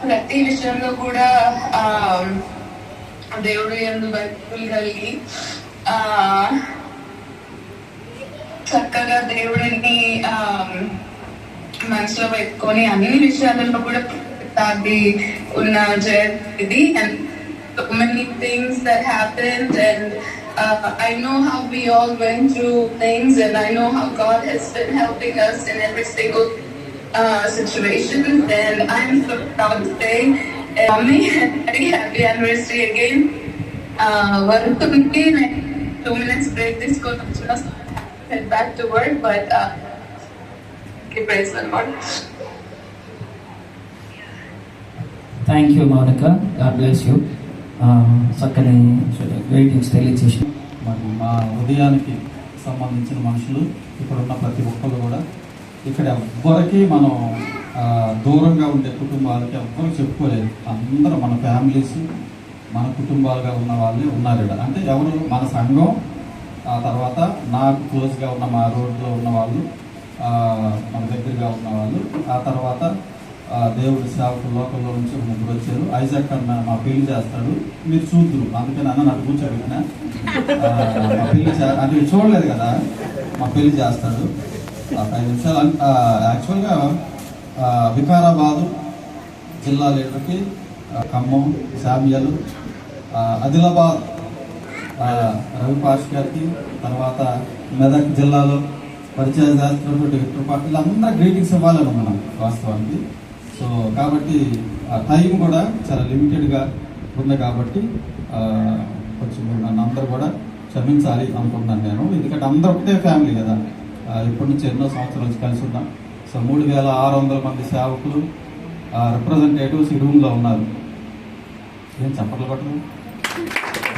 K: ప్రతి విషయంలో కూడా దేవుడు యందు భక్తులు కలిగి చక్కగా దేవుడిని మనసులో పెట్టుకొని అన్ని విషయాలలో కూడా అది ఉన్న జయది and so many things that happened and I know how we all went through things and I know how God has been helping us in every single situation and I'm so proud to say Mommy, very happy anniversary again. Work to be 2 minutes break this go to head back to work but praise the Lord.
C: Thank you Mounika, God bless you. చక్కని greetings తెలియచేసి
A: మరి మా ఉదయానికి సంబంధించిన మనుషులు ఇక్కడ ఉన్న ప్రతి ఒక్కరు కూడా ఇక్కడ ఎవ్వరికి మనం దూరంగా ఉండే కుటుంబాలకి ఎవ్వరు చెప్పుకోలేదు. అందరూ మన ఫ్యామిలీస్ మన కుటుంబాలుగా ఉన్న వాళ్ళే ఉన్నారు ఇక్కడ. అంటే ఎవరు మన సంఘం, ఆ తర్వాత నాకు క్లోజ్గా ఉన్న మా రోడ్లో ఉన్న వాళ్ళు, మన దగ్గరగా ఉన్న వాళ్ళు, ఆ తర్వాత దేవుడి సేవకు లోకల్లో నుంచి ముగ్గురు వచ్చారు. ఐజాక్ అన్న మా పెళ్లి చేస్తాడు, మీరు చూద్దరు, అందుకని అన్న నాకు కూర్చోబెట్టిన మా పెళ్లి అంటే చూడలేదు కదా, మా పెళ్లి చేస్తాడు. 5 నిమిషాలు. యాక్చువల్గా వికారాబాదు జిల్లా లీడర్కి ఖమ్మం శామ్యాలు, ఆదిలాబాద్ రవి పాష్ గారికి, తర్వాత మెదక్ జిల్లాలో పరిచయం చేస్తున్నటువంటి విక్టర్ పార్టీ, వీళ్ళందరూ గ్రీటింగ్స్ ఇవ్వాలని ఉన్నాం వాస్తవానికి. సో కాబట్టి టైం కూడా చాలా లిమిటెడ్గా ఉంది కాబట్టి కొంచెం నన్ను అందరూ కూడా క్షమించాలి అనుకుంటున్నాను నేను. ఎందుకంటే అందరూ ఒకటే ఫ్యామిలీ కదా, ఇప్పటి నుంచి ఎన్నో సంవత్సరాలు కలిసి ఉన్నాం. సో 3600 మంది సేవకులు రిప్రజెంటేటివ్స్ ఈ రూమ్లో ఉన్నారు. ఏం చెప్పట్లు పట్టదు,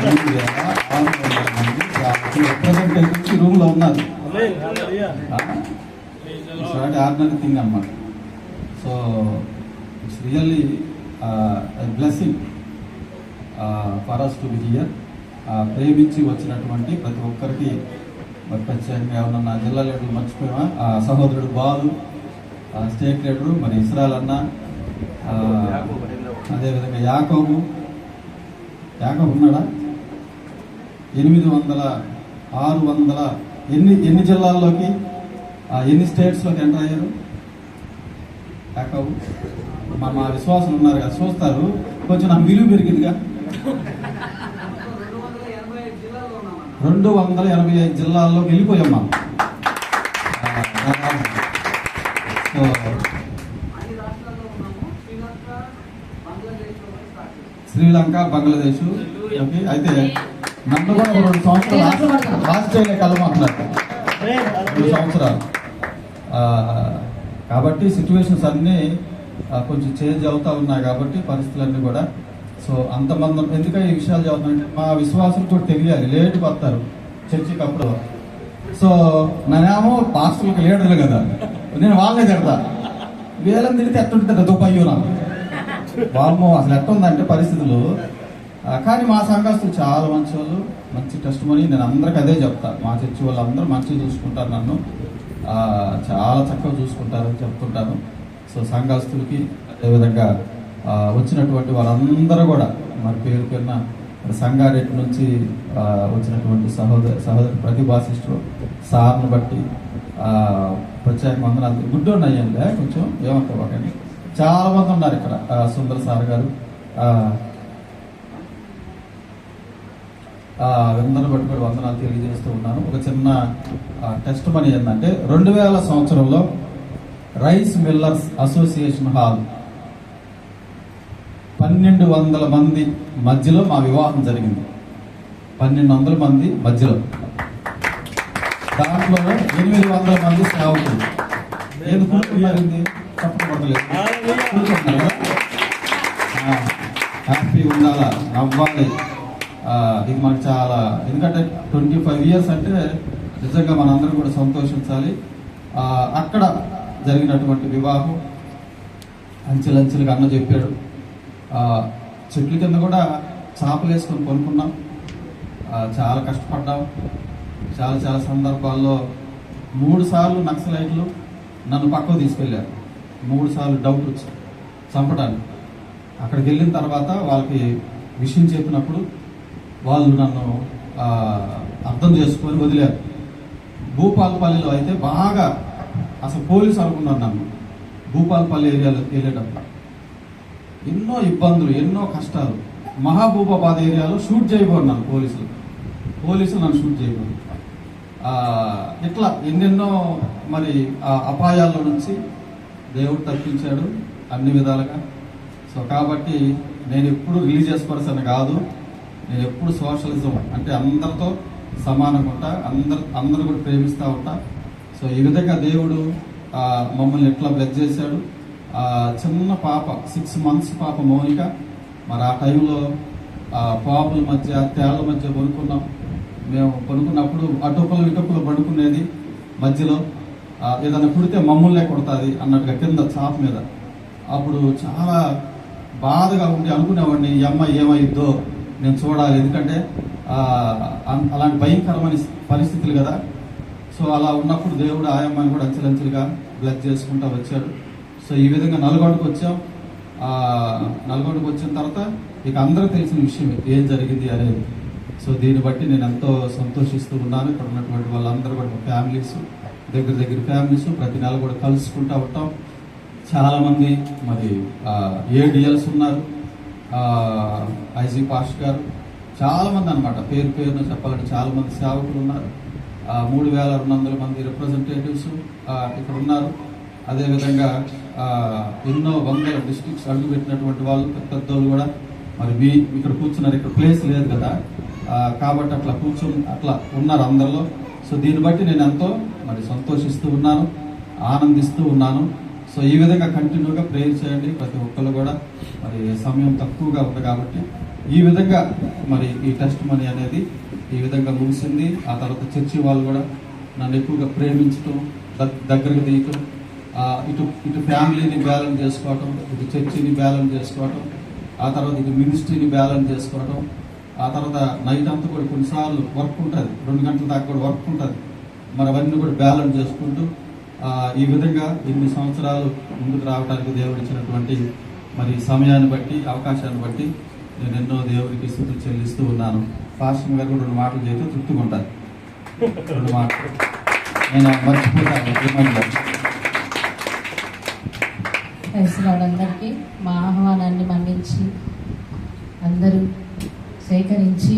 A: 3600 మంది సేవకులు రిప్రజెంటేటివ్స్ ఈ రూమ్లో ఉన్నారు. ఇట్స్ నాట్ ఆర్డినరీ థింగ్ అన్నమాట. So it's really blessing for us to be here. ప్రేమించి వచ్చినటువంటి ప్రతి ఒక్కరికి మరి ప్రత్యేకంగా ఉన్న నా జిల్లా లీడర్లు మర్చిపోయామా, సహోదరుడు బాలు, స్టేట్ లీడరు మరి ఇస్రాయల్ అన్న, అదేవిధంగా యాకోబు ఉన్నాడా, 800 600 ఎన్ని జిల్లాల్లోకి ఎన్ని స్టేట్స్లోకి ఎంటర్ అయ్యారు యాకోబు. మా విశ్వాసులు ఉన్నారు కదా, చూస్తారు, కొంచెం నాకు విలువ పెరిగిందిగా. 285 జిల్లాల్లోకి వెళ్ళిపోయాం మనం. సో శ్రీలంక, బంగ్లాదేశ్. ఓకే, అయితే నన్ను కూడా 2 సంవత్సరాలు ఆస్ట్రేలియా కలమంటున్నారు, 2 సంవత్సరాలు. కాబట్టి సిచ్యువేషన్స్ అన్నీ కొంచెం చేంజ్ అవుతూ ఉన్నాయి కాబట్టి పరిస్థితులన్నీ కూడా. సో అంతమంది ఎందుకంటే ఈ విషయాలు చదువుతానంటే మా విశ్వాసులు కూడా తెలియాలి, లేటుకు వస్తారు చర్చికి అప్పుడు. సో నేనేమో పాస్టర్లకు లీడర్లు కదా, నేను వాళ్ళనే తిడతా, వీళ్ళని తిడితే ఎట్టుంటుంది దుబ్బయ్యో నాకు వాళ్ళమో అసలు ఎట్టుందంటే పరిస్థితులు. కానీ మా సంఘస్థులు చాలా మంచి వాళ్ళు, మంచి టెస్టిమనీ. నేను అందరికి అదే చెప్తా, మా చర్చి వాళ్ళు అందరూ మంచిగా చూసుకుంటారు, నన్ను చాలా చక్కగా చూసుకుంటారని చెప్తుంటాను. సో సంఘస్థులకి అదేవిధంగా వచ్చినటువంటి వాళ్ళందరూ కూడా మరి పేరు పేరున సంగారెడ్డి నుంచి వచ్చినటువంటి సహోదరు ప్రతిభాసిస్టు సార్ను బట్టి ప్రత్యేకంగా వందనాలు. గుడ్డోండి అయ్యండి, కొంచెం ఏమంటారు ఒకని చాలా మంది ఉన్నారు ఇక్కడ. సుందర్ సార్ గారు, అందరూ బట్టి కూడా వందనాలు తెలియజేస్తూ ఉన్నాను. ఒక చిన్న టెస్ట్ మనీ ఏంటంటే 2000 సంవత్సరంలో రైస్ మిల్లర్స్ అసోసియేషన్ హాల్ 1200 మంది మధ్యలో మా వివాహం జరిగింది. 1200 మంది మధ్యలో, దాంట్లో 800 మంది సేవకులు. ఏది కూర్చున్నారండి? చెప్పకూడలేదు. కూర్చున్నారు కదా, హ్యాపీ ఉండాలా, నవ్వాలి. ఇది మనకు చాలా, ఎందుకంటే 25 years అంటే నిజంగా మనందరం కూడా సంతోషించాలి. అక్కడ జరిగినటువంటి వివాహం అంచెలంచెలుగా అన్న చెప్పాడు. చెట్ల కింద కూడా చాపలు వేసుకొని కొనుక్కున్నాం. చాలా కష్టపడ్డాం. చాలా చాలా సందర్భాల్లో 3 సార్లు నక్సలైట్లు నన్ను పక్కకు తీసుకెళ్ళారు. 3 సార్లు డౌట్ వచ్చి చంపడానికి. అక్కడికి వెళ్ళిన తర్వాత వాళ్ళకి విషయం చెప్పినప్పుడు వాళ్ళు నన్ను అర్థం చేసుకొని వదిలేరు. భూపాలపల్లిలో అయితే బాగా అసలు పోలీసు అనుకున్నాను నన్ను. భూపాలపల్లి ఏరియాలో వెళ్ళేటప్పుడు ఎన్నో ఇబ్బందులు, ఎన్నో కష్టాలు. మహబూబాబాద్ ఏరియాలో షూట్ చేయబోరు నన్ను పోలీసులు నన్ను షూట్ చేయబోరు. ఇట్లా ఎన్నెన్నో మరి అపాయాల్లో నుంచి దేవుడు తప్పించాడు అన్ని విధాలుగా. సో కాబట్టి నేను ఎప్పుడు రిలీజియస్ పర్సన్ కాదు, నేను ఎప్పుడు సోషలిజం అంటే అందరితో సమానంగా ఉంటా, అందరూ కూడా ప్రేమిస్తూ ఉంటా. సో ఈ విధంగా దేవుడు మమ్మల్ని ఎట్లా బ్లెస్ చేశాడు. చిన్న పాప 6 months పాప మౌనిక, మరి ఆ టైంలో పాపుల మధ్య తేళ్ల మధ్య పడుకున్నాం. మేము పడుకున్నప్పుడు అటుపలు ఇటుపలు పడుకునేది మధ్యలో. ఏదైనా కుడితే మమ్మల్నే కొడుతుంది అన్నట్టుగా కింద చాప మీద. అప్పుడు చాలా బాధగా ఉండి అనుకునేవాడిని, ఈ అమ్మాయి ఏమైద్దో నేను చూడాలి, ఎందుకంటే అలాంటి భయంకరమైన పరిస్థితులు కదా. సో అలా ఉన్నప్పుడు దేవుడు ఆయమ్మని కూడా అంచెలంచెలుగా బ్లెస్ చేసుకుంటూ వచ్చాడు. సో ఈ విధంగా నల్గొండకు వచ్చాం. నల్గొండకు వచ్చిన తర్వాత ఇక అందరూ తెలిసిన విషయం ఏం జరిగింది అనేది. సో దీన్ని బట్టి నేను ఎంతో సంతోషిస్తూ ఉన్నాను. ఇక్కడ ఉన్నటువంటి వాళ్ళందరూ కూడా ఫ్యామిలీస్, దగ్గర ఫ్యామిలీస్, ప్రతి నెల కూడా కలుసుకుంటూ ఉంటాం. చాలామంది మరి ఏడిఎల్స్ ఉన్నారు, ఐజీ పాస్ట్ గారు, చాలామంది అనమాట. పేరున చెప్పాలంటే చాలామంది సేవకులు ఉన్నారు. 3200 మంది రిప్రజెంటేటివ్స్ ఇక్కడ ఉన్నారు. అదేవిధంగా ఎన్నో వందల డిస్ట్రిక్ట్స్ అడుగుపెట్టినటువంటి వాళ్ళు, పెద్దోళ్ళు కూడా మరి ఇక్కడ కూర్చున్నారు. ఇక్కడ ప్లేస్ లేదు కదా, కాబట్టి అట్లా ఉన్నారు అందరిలో. సో దీన్ని బట్టి నేను ఎంతో మరి సంతోషిస్తూ ఉన్నాను, ఆనందిస్తూ ఉన్నాను. సో ఈ విధంగా కంటిన్యూగా ప్రేయర్ చేయండి ప్రతి ఒక్కరు కూడా. మరి సమయం తక్కువగా ఉంది కాబట్టి ఈ విధంగా మరి ఈ టెస్ట్ మనీ అనేది ఈ విధంగా ముగిసింది. ఆ తర్వాత చర్చి వాళ్ళు కూడా నన్ను ఎక్కువగా ప్రేమించడం, దగ్గరకు తీయటం, ఇటు ఫ్యామిలీని బ్యాలెన్స్ చేసుకోవటం, ఇటు చర్చిని బ్యాలెన్స్ చేసుకోవటం, ఆ తర్వాత ఇటు మినిస్ట్రీని బ్యాలెన్స్ చేసుకోవటం. ఆ తర్వాత నైట్ అంతా కూడా కొన్నిసార్లు వర్క్ ఉంటుంది, 2 గంటల దాకా కూడా వర్క్ ఉంటుంది. మరి అవన్నీ కూడా బ్యాలెన్స్ చేసుకుంటూ ఈ విధంగా ఇన్ని సంవత్సరాలు ముందుకు రావడానికి దేవుడు ఇచ్చినటువంటి మరి సమయాన్ని బట్టి, అవకాశాన్ని బట్టి నేను ఎన్నో దేవుడికి స్తుతులు చెల్లిస్తూ ఉన్నాను. పాస్టర్ గారు కూడా 2 మాటలు చేస్తే తృప్తిగా ఉంటారు. 2 మాటలు నేను మర్చిపోతాను.
L: అందరికీ మా ఆహ్వానాన్ని మన్నించి అందరూ సేకరించి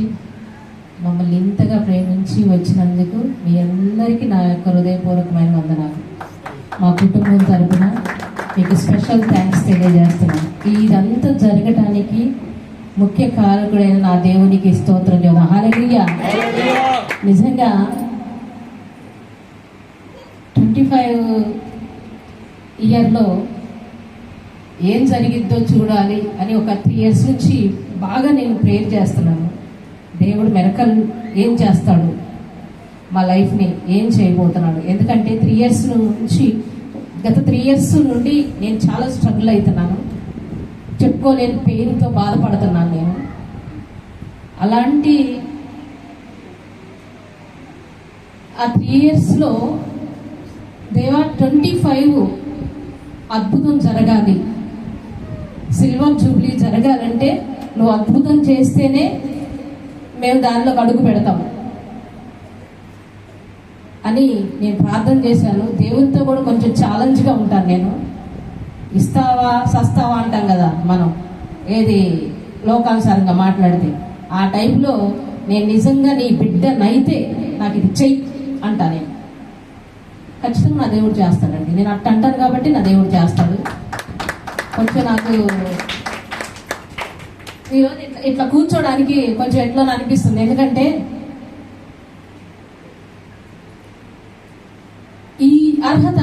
L: మమ్మల్ని ఇంతగా ప్రేమించి వచ్చినందుకు మీ అందరికీ నా యొక్క హృదయపూర్వకమైన వందనాలు. మా కుటుంబం తరపున మీకు స్పెషల్ థ్యాంక్స్ తెలియజేస్తున్నాను. ఇదంతా జరగటానికి ముఖ్య కారకుడైన నా దేవునికి స్తోత్రం చెప్తాం. హల్లెలూయా. నిజంగా 25 ఇయర్లో ఏం జరిగిద్దో చూడాలి అని ఒక 3 years నుంచి బాగా నేను ప్రేయర్ చేస్తున్నాను. దేవుడు మెరకల్ ఏం చేస్తాడు, మా లైఫ్ని ఏం చేయబోతున్నాడు. ఎందుకంటే 3 years నుంచి, గత 3 years నుండి నేను చాలా స్ట్రగుల్ అవుతున్నాను. చెప్పుకోలేని పెయిన్తో బాధపడుతున్నాను నేను. అలాంటి ఆ 3 yearsలో దేవా 25 అద్భుతం జరగాలి, సిల్వర్ జూబ్లీ జరగాలంటే నువ్వు అద్భుతం చేస్తేనే మేము దానిలో అడుగు పెడతాము అని నేను ప్రార్థన చేశాను. దేవునితో కూడా కొంచెం ఛాలెంజ్గా ఉంటాను నేను. ఇస్తావా సస్తావా అంటాం కదా మనం, ఏది లోకానుసారంగా మాట్లాడితే. ఆ టైంలో నేను నిజంగా నీ బిడ్డనైతే నాకు ఇది చెయ్యి అంటా. నేను ఖచ్చితంగా నా దేవుడు చేస్తాడండి. నేను అట్ట అంటాను కాబట్టి నా దేవుడు చేస్తాడు. కొంచెం నాకు ఈరోజు ఇట్లా కూర్చోడానికి కొంచెం ఎట్లా అనిపిస్తుంది. ఎందుకంటే ఈ అర్హత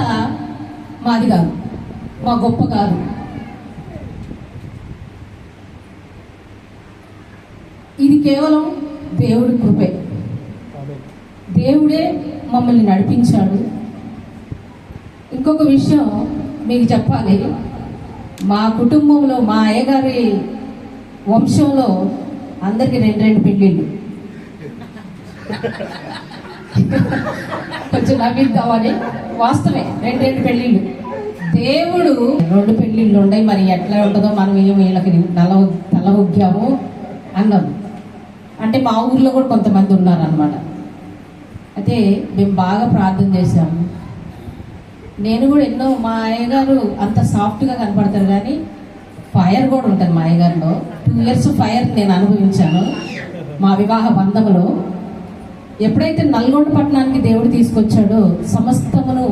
L: మాది కాదు, మా గొప్ప కాదు. ఇది కేవలం దేవుడి కృపే. దేవుడే మమ్మల్ని నడిపించాడు. ఇంకొక విషయం మీకు చెప్పాలి. మా కుటుంబంలో మా అయ్యగారి వంశంలో అందరికి 2 పెళ్ళిళ్ళు. కొంచెం నవ్విద్దామని, వాస్తవే 2 పెళ్ళిళ్ళు. దేవుడు 2 పెళ్ళిళ్ళు ఉన్నాయి. మరి ఎట్లా ఉంటుందో మనం వీళ్ళకి తల ఉగ్గాము అన్నాం. అంటే మా ఊర్లో కూడా కొంతమంది ఉన్నారనమాట. అయితే మేము బాగా ప్రార్థన చేశాము. నేను కూడా ఎన్నో, మా అయ్యగారు అంత సాఫ్ట్గా కనపడతారు కానీ ఫైర్ కూడా ఉంటుంది మా అయ్యగారిలో. 2 years ఫైర్ నేను అనుభవించాను మా వివాహ బంధంలో. ఎప్పుడైతే నల్గొండ పట్టణానికి దేవుడు తీసుకొచ్చాడో సమస్తమును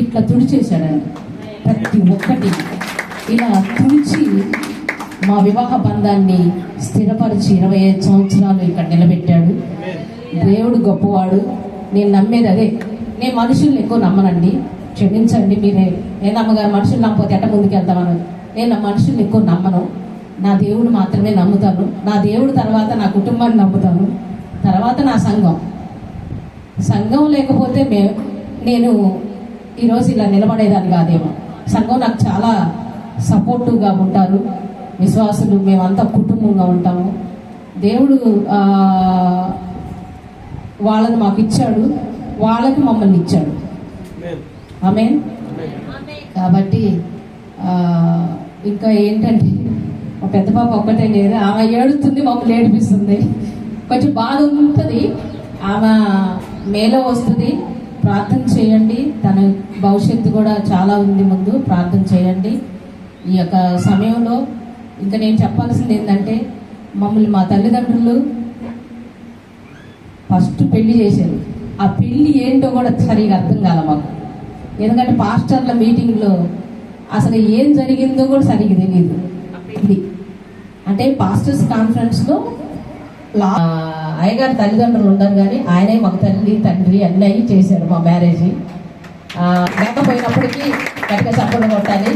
L: ఇట్లా తుడిచేశాడండి. ప్రతి ఒక్కటి ఇలా తుడిచి మా వివాహ బంధాన్ని స్థిరపరిచి 25 సంవత్సరాలు ఇక్కడ నిలబెట్టాడు. దేవుడు గొప్పవాడు. నేను నమ్మేది అదే. నేను మనుషుల్ని ఎక్కువ నమ్మనండి, క్షమించండి. మీరే నేను అమ్మగారు మనుషులు నమ్మపోతే ఎట్ట ముందుకు వెళ్తామని. నేను నా మనుషుల్ని ఎక్కువ నమ్మను. నా దేవుడు మాత్రమే నమ్ముతాను. నా దేవుడు తర్వాత నా కుటుంబాన్ని నమ్ముతాను, తర్వాత నా సంఘం లేకపోతే నేను ఈరోజు ఇలా నిలబడేదాన్ని కాదేమో. సంఘం నాకు చాలా సపోర్టివ్గా ఉంటారు, విశ్వాసులు, మేమంతా కుటుంబంగా ఉంటాము. దేవుడు వాళ్ళని మాకు ఇచ్చాడు, వాళ్ళకి మమ్మల్ని ఇచ్చాడు. ఆమేన్. కాబట్టి ఇంకా ఏంటంటే మా పెద్ద పాప ఒక్కటే లేదు, ఆమె ఏడుస్తుంది, మమ్మల్ని ఏడిపిస్తుంది. కొంచెం బాధ ఉంటుంది. ఆమె మేలో వస్తుంది. ప్రార్థన చేయండి. తన భవిష్యత్తు కూడా చాలా ఉంది ముందు. ప్రార్థన చేయండి. ఈ యొక్క సమయంలో ఇంకా నేను చెప్పాల్సింది ఏంటంటే, మమ్మల్ని మా తల్లిదండ్రులు ఫస్ట్ పెళ్లి చేశారు. ఆ పెళ్లి ఏంటో కూడా సరిగా అర్థం కాల మాకు. ఎందుకంటే పాస్టర్ల మీటింగ్లో అసలు ఏం జరిగిందో కూడా సరిగ్గా తెలియదు. ఆ పెళ్లి అంటే పాస్టర్స్ కాన్ఫరెన్స్లో అయ్యగారి తల్లిదండ్రులు ఉండరు కానీ ఆయనే మాకు తల్లి తండ్రి అన్నీ అయ్యి చేశాడు మా మ్యారేజ్. లేకపోయినప్పటికీ గట్టిగా చప్పట్లు కొట్టాలి.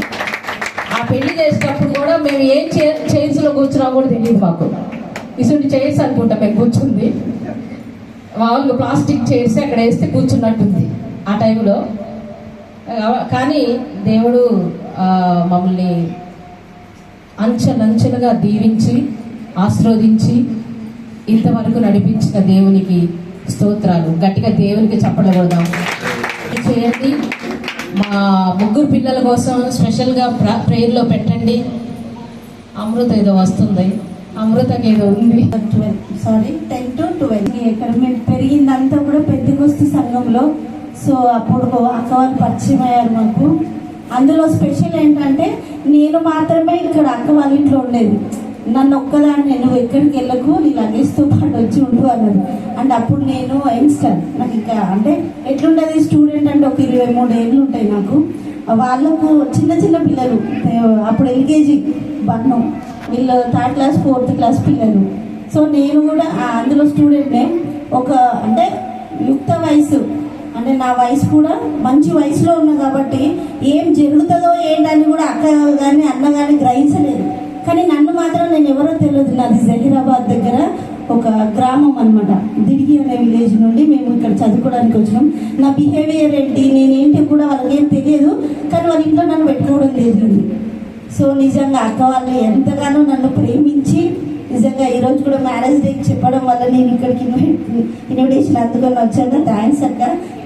L: ఆ పెళ్లి చేసేటప్పుడు కూడా మేము ఏం చైర్స్లో కూర్చున్నా కూడా తెలియదు మాకు. ఇటువంటి చైర్స్ అనుకుంటా మేము కూర్చుంది. మామూలుగా ప్లాస్టిక్ చైర్స్ అక్కడ వేస్తే కూర్చున్నట్టుంది ఆ టైంలో. కానీ దేవుడు మమ్మల్ని అంచెలంచెలుగా దీవించి ఆశీర్వదించి ఇంతవరకు నడిపించిన దేవునికి స్తోత్రాలు. గట్టిగా దేవునికి చప్పట్లు కొడదాం. చేయండి. మా 3 పిల్లల కోసం స్పెషల్గా ప్రేయర్లో పెట్టండి. అమృత ఏదో వస్తుంది, అమృతకి ఏదో ఉంది.
M: 10 to 12 ఇక్కడ మేము పెరిగిందంతా కూడా పెద్దకొస్తు సంఘంలో. సో అప్పుడు అక్క వాళ్ళు పరిచయం అయ్యారు మాకు. అందులో స్పెషల్ ఏంటంటే నేను మాత్రమే ఇక్కడ అక్క వాళ్ళ ఇంట్లో ఉండేది. నన్ను ఒక్కదాన్ని నువ్వు ఎక్కడికి వెళ్ళకు, నీ లగేజ్తో పాటు వచ్చి ఉండు అన్నారు. అండ్ అప్పుడు నేను యంగ్స్టర్, నాకు ఇంకా అంటే ఎట్లుంటుంది స్టూడెంట్ అంటే ఒక 23 ఏళ్ళు ఉంటాయి నాకు. వాళ్ళకు చిన్న చిన్న పిల్లలు, అప్పుడు LKG బన్ను, వీళ్ళు 3rd class 4th class పిల్లలు. సో నేను కూడా అందులో స్టూడెంట్నే. ఒక అంటే యుక్త వయసు, అంటే నా వయసు కూడా మంచి వయసులో ఉన్నా కాబట్టి ఏం జరుగుతుందో ఏంటని కూడా అక్క కానీ అన్న కానీ గ్రహించలేదు. కానీ నన్ను మాత్రం నేను ఎవరో తెలియదు. నాది జహీరాబాద్ దగ్గర ఒక గ్రామం అనమాట, దిడిగి అనే విలేజ్ నుండి మేము ఇక్కడ చదువుకోవడానికి వచ్చినాం. నా బిహేవియర్ ఏంటి, నేనేంటి కూడా వాళ్ళకి ఏం తెలియదు. కానీ వాళ్ళ ఇంట్లో నన్ను పెట్టుకోవడం లేదు. సో నిజంగా అక్క వాళ్ళు ఎంతగానో నన్ను ప్రేమించి నిజంగా ఈరోజు కూడా మ్యారేజ్ డేకి చెప్పడం వల్ల నేను ఇక్కడికి ఇన్విటేషన్ అందుకొని వచ్చాను. థ్యాంక్స్ అక్క.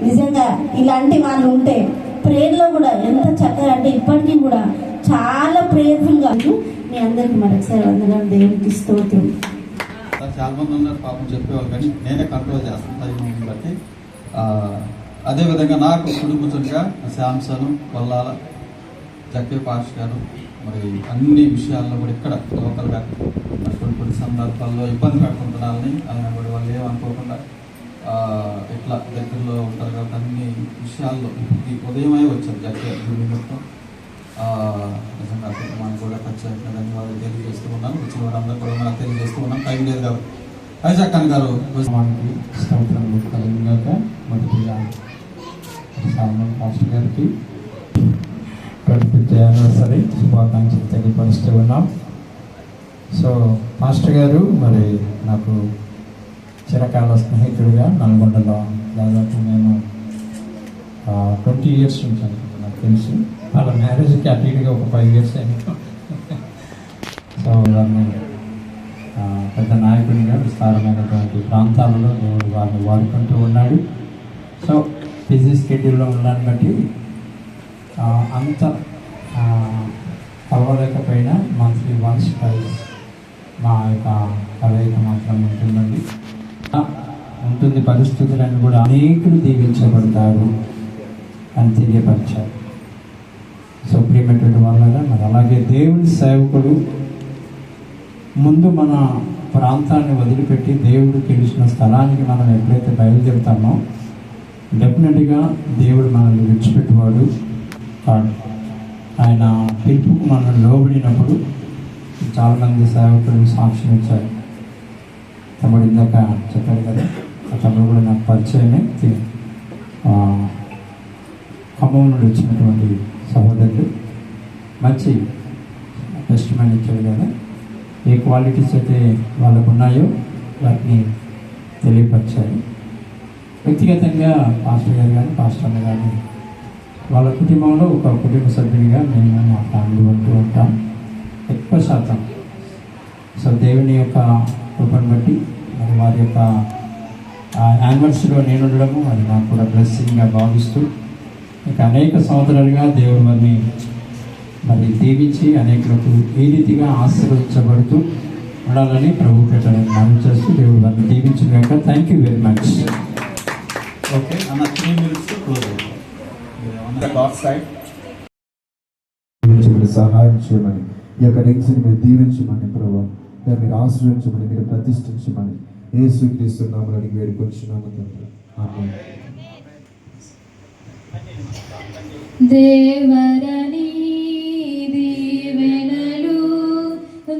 M: నిజంగా ఇలాంటి వాళ్ళు ఉంటే ప్రేయర్లో కూడా ఎంత చక్కగా అంటే ఇప్పటికీ కూడా చాలా ప్రేయర్ఫుల్గా. మీ అందరికి మరొకసారి వందనాలు, దేవునికి స్తోత్రం.
N: చాలా మంది ఉన్నారు పాపం చెప్పేవాళ్ళు, కానీ నేనే కంట్రోల్ చేస్తాను టైం బట్టి. అదేవిధంగా నాకు కుటుంబతుడిగా శాంసను, కొల్లాల, జక్కే పాష్ గారు, మరి అన్ని విషయాల్లో కూడా ఇక్కడ లోకల్గా కొన్ని సందర్భాల్లో ఇబ్బంది పెడుతుంటున్నారని ఆయన కూడా వాళ్ళు ఏమనుకోకుండా ఇట్లా దగ్గరలో ఉంటారు కాబట్టి అన్ని విషయాల్లో ఈ ఉదయమే వచ్చారు జాతీయ నిమిత్తం నిజంగా కుటుంబానికి కూడా ప్రత్యేకంగా ధన్యవాదాలు తెలియజేస్తూ ఉన్నాను. వచ్చిన వారందరూ కూడా మనం తెలియజేస్తూ ఉన్నాం. టైం లేదు కాబట్టి ఐజాక్ ఖాన్ గారు
O: స్తోత్రములు కలుగుగాక. మొదటిగా సాల్మన్ పాస్టర్ గారికి యానివర్సరీ శుభాకాంక్షలు తెలియపరుస్తూ ఉన్నాం. సో పాస్టర్ గారు మరి నాకు చిరకాల స్నేహితుడిగా నల్గొండలో దాదాపు నేను 20 years నుంచి నాకు తెలుసు. వాళ్ళ మ్యారేజ్కి అటు ఇటుగా ఒక 5 years అయింది. సో వారిని పెద్ద నాయకుడిగా విస్తారమైనటువంటి ప్రాంతాలలో దేవుడు వారిని వాడుకుంటూ ఉన్నాడు. సో బిజీ స్కెడ్యూల్లో ఉన్నాను బట్టి అంత కలవలేకపోయినా మంత్లీ వన్స్ టైమ్స్ మా యొక్క కలయిక మాత్రం ఉంటుందండి. ఉంటుంది పరిస్థితులను కూడా అనేకులు దీవించబడతారు అని తెలియపరిచారు. సో ప్రియమైనటువంటి వాళ్ళగా మరి అలాగే దేవుని సేవకుడు ముందు మన ప్రాంతాన్ని వదిలిపెట్టి దేవుడు తెలిసిన స్థలానికి మనం ఎప్పుడైతే బయలుదేరుతామో డెఫినెట్గా దేవుడు మనల్ని విడిచిపెట్టేవాడు కాదు. ఆయన పిలుపుకు మనం లోబడినప్పుడు చాలామంది సేవకులు సాక్ష్యం ఇచ్చారు. తమ్ముడు ఇందాక చెప్పారు కదా, ఆ తమ్ముడు కూడా నాకు పరిచయమే. ఖమ్మం నుండి వచ్చినటువంటి సహోదరులు మంచి టెస్టిమనీ ఇచ్చారు కదా. ఏ క్వాలిటీస్ అయితే వాళ్ళకు ఉన్నాయో వాటిని తెలియపరిచారు. వ్యక్తిగతంగా పాస్టర్ గారు కానీ పాస్టర్ అన్న కానీ వాళ్ళ కుటుంబంలో ఒక కుటుంబ సభ్యునిగా మేము మా ఫ్యామిలీ ఉంటూ ఉంటాం ఎక్కువ శాతం. సో దేవుని యొక్క కృపను బట్టి మరి వారి యొక్క యానివర్సరీలో నేను ఉండడము అది నాకు కూడా బ్లెస్సింగ్గా భావిస్తూ ఇక అనేక సంవత్సరాలుగా దేవుడు వారిని మరి దీవించి అనేకులకు ఈ రీతిగా ఆశీర్వదించబడుతూ ఉండాలని ప్రభు పెట్టాలని మనం చేస్తూ దేవుడు వారిని దీవించిన కనుక thank you very much.
N: Okay అన్న 3 minutes క్లోజ్ అవుతుంది.
P: సహాయం చేయమని ఈ యొక్క రింగ్స్ని మీరు దీవించమని ప్రభావ మీరు ఆశ్రయించమని మీరు ప్రతిష్ఠించమని యేసుక్రీస్తు నామమున అడిగి వేడుకొంచున్నాము తండ్రి. ఆమేన్.
Q: దేవరని దీవెనలు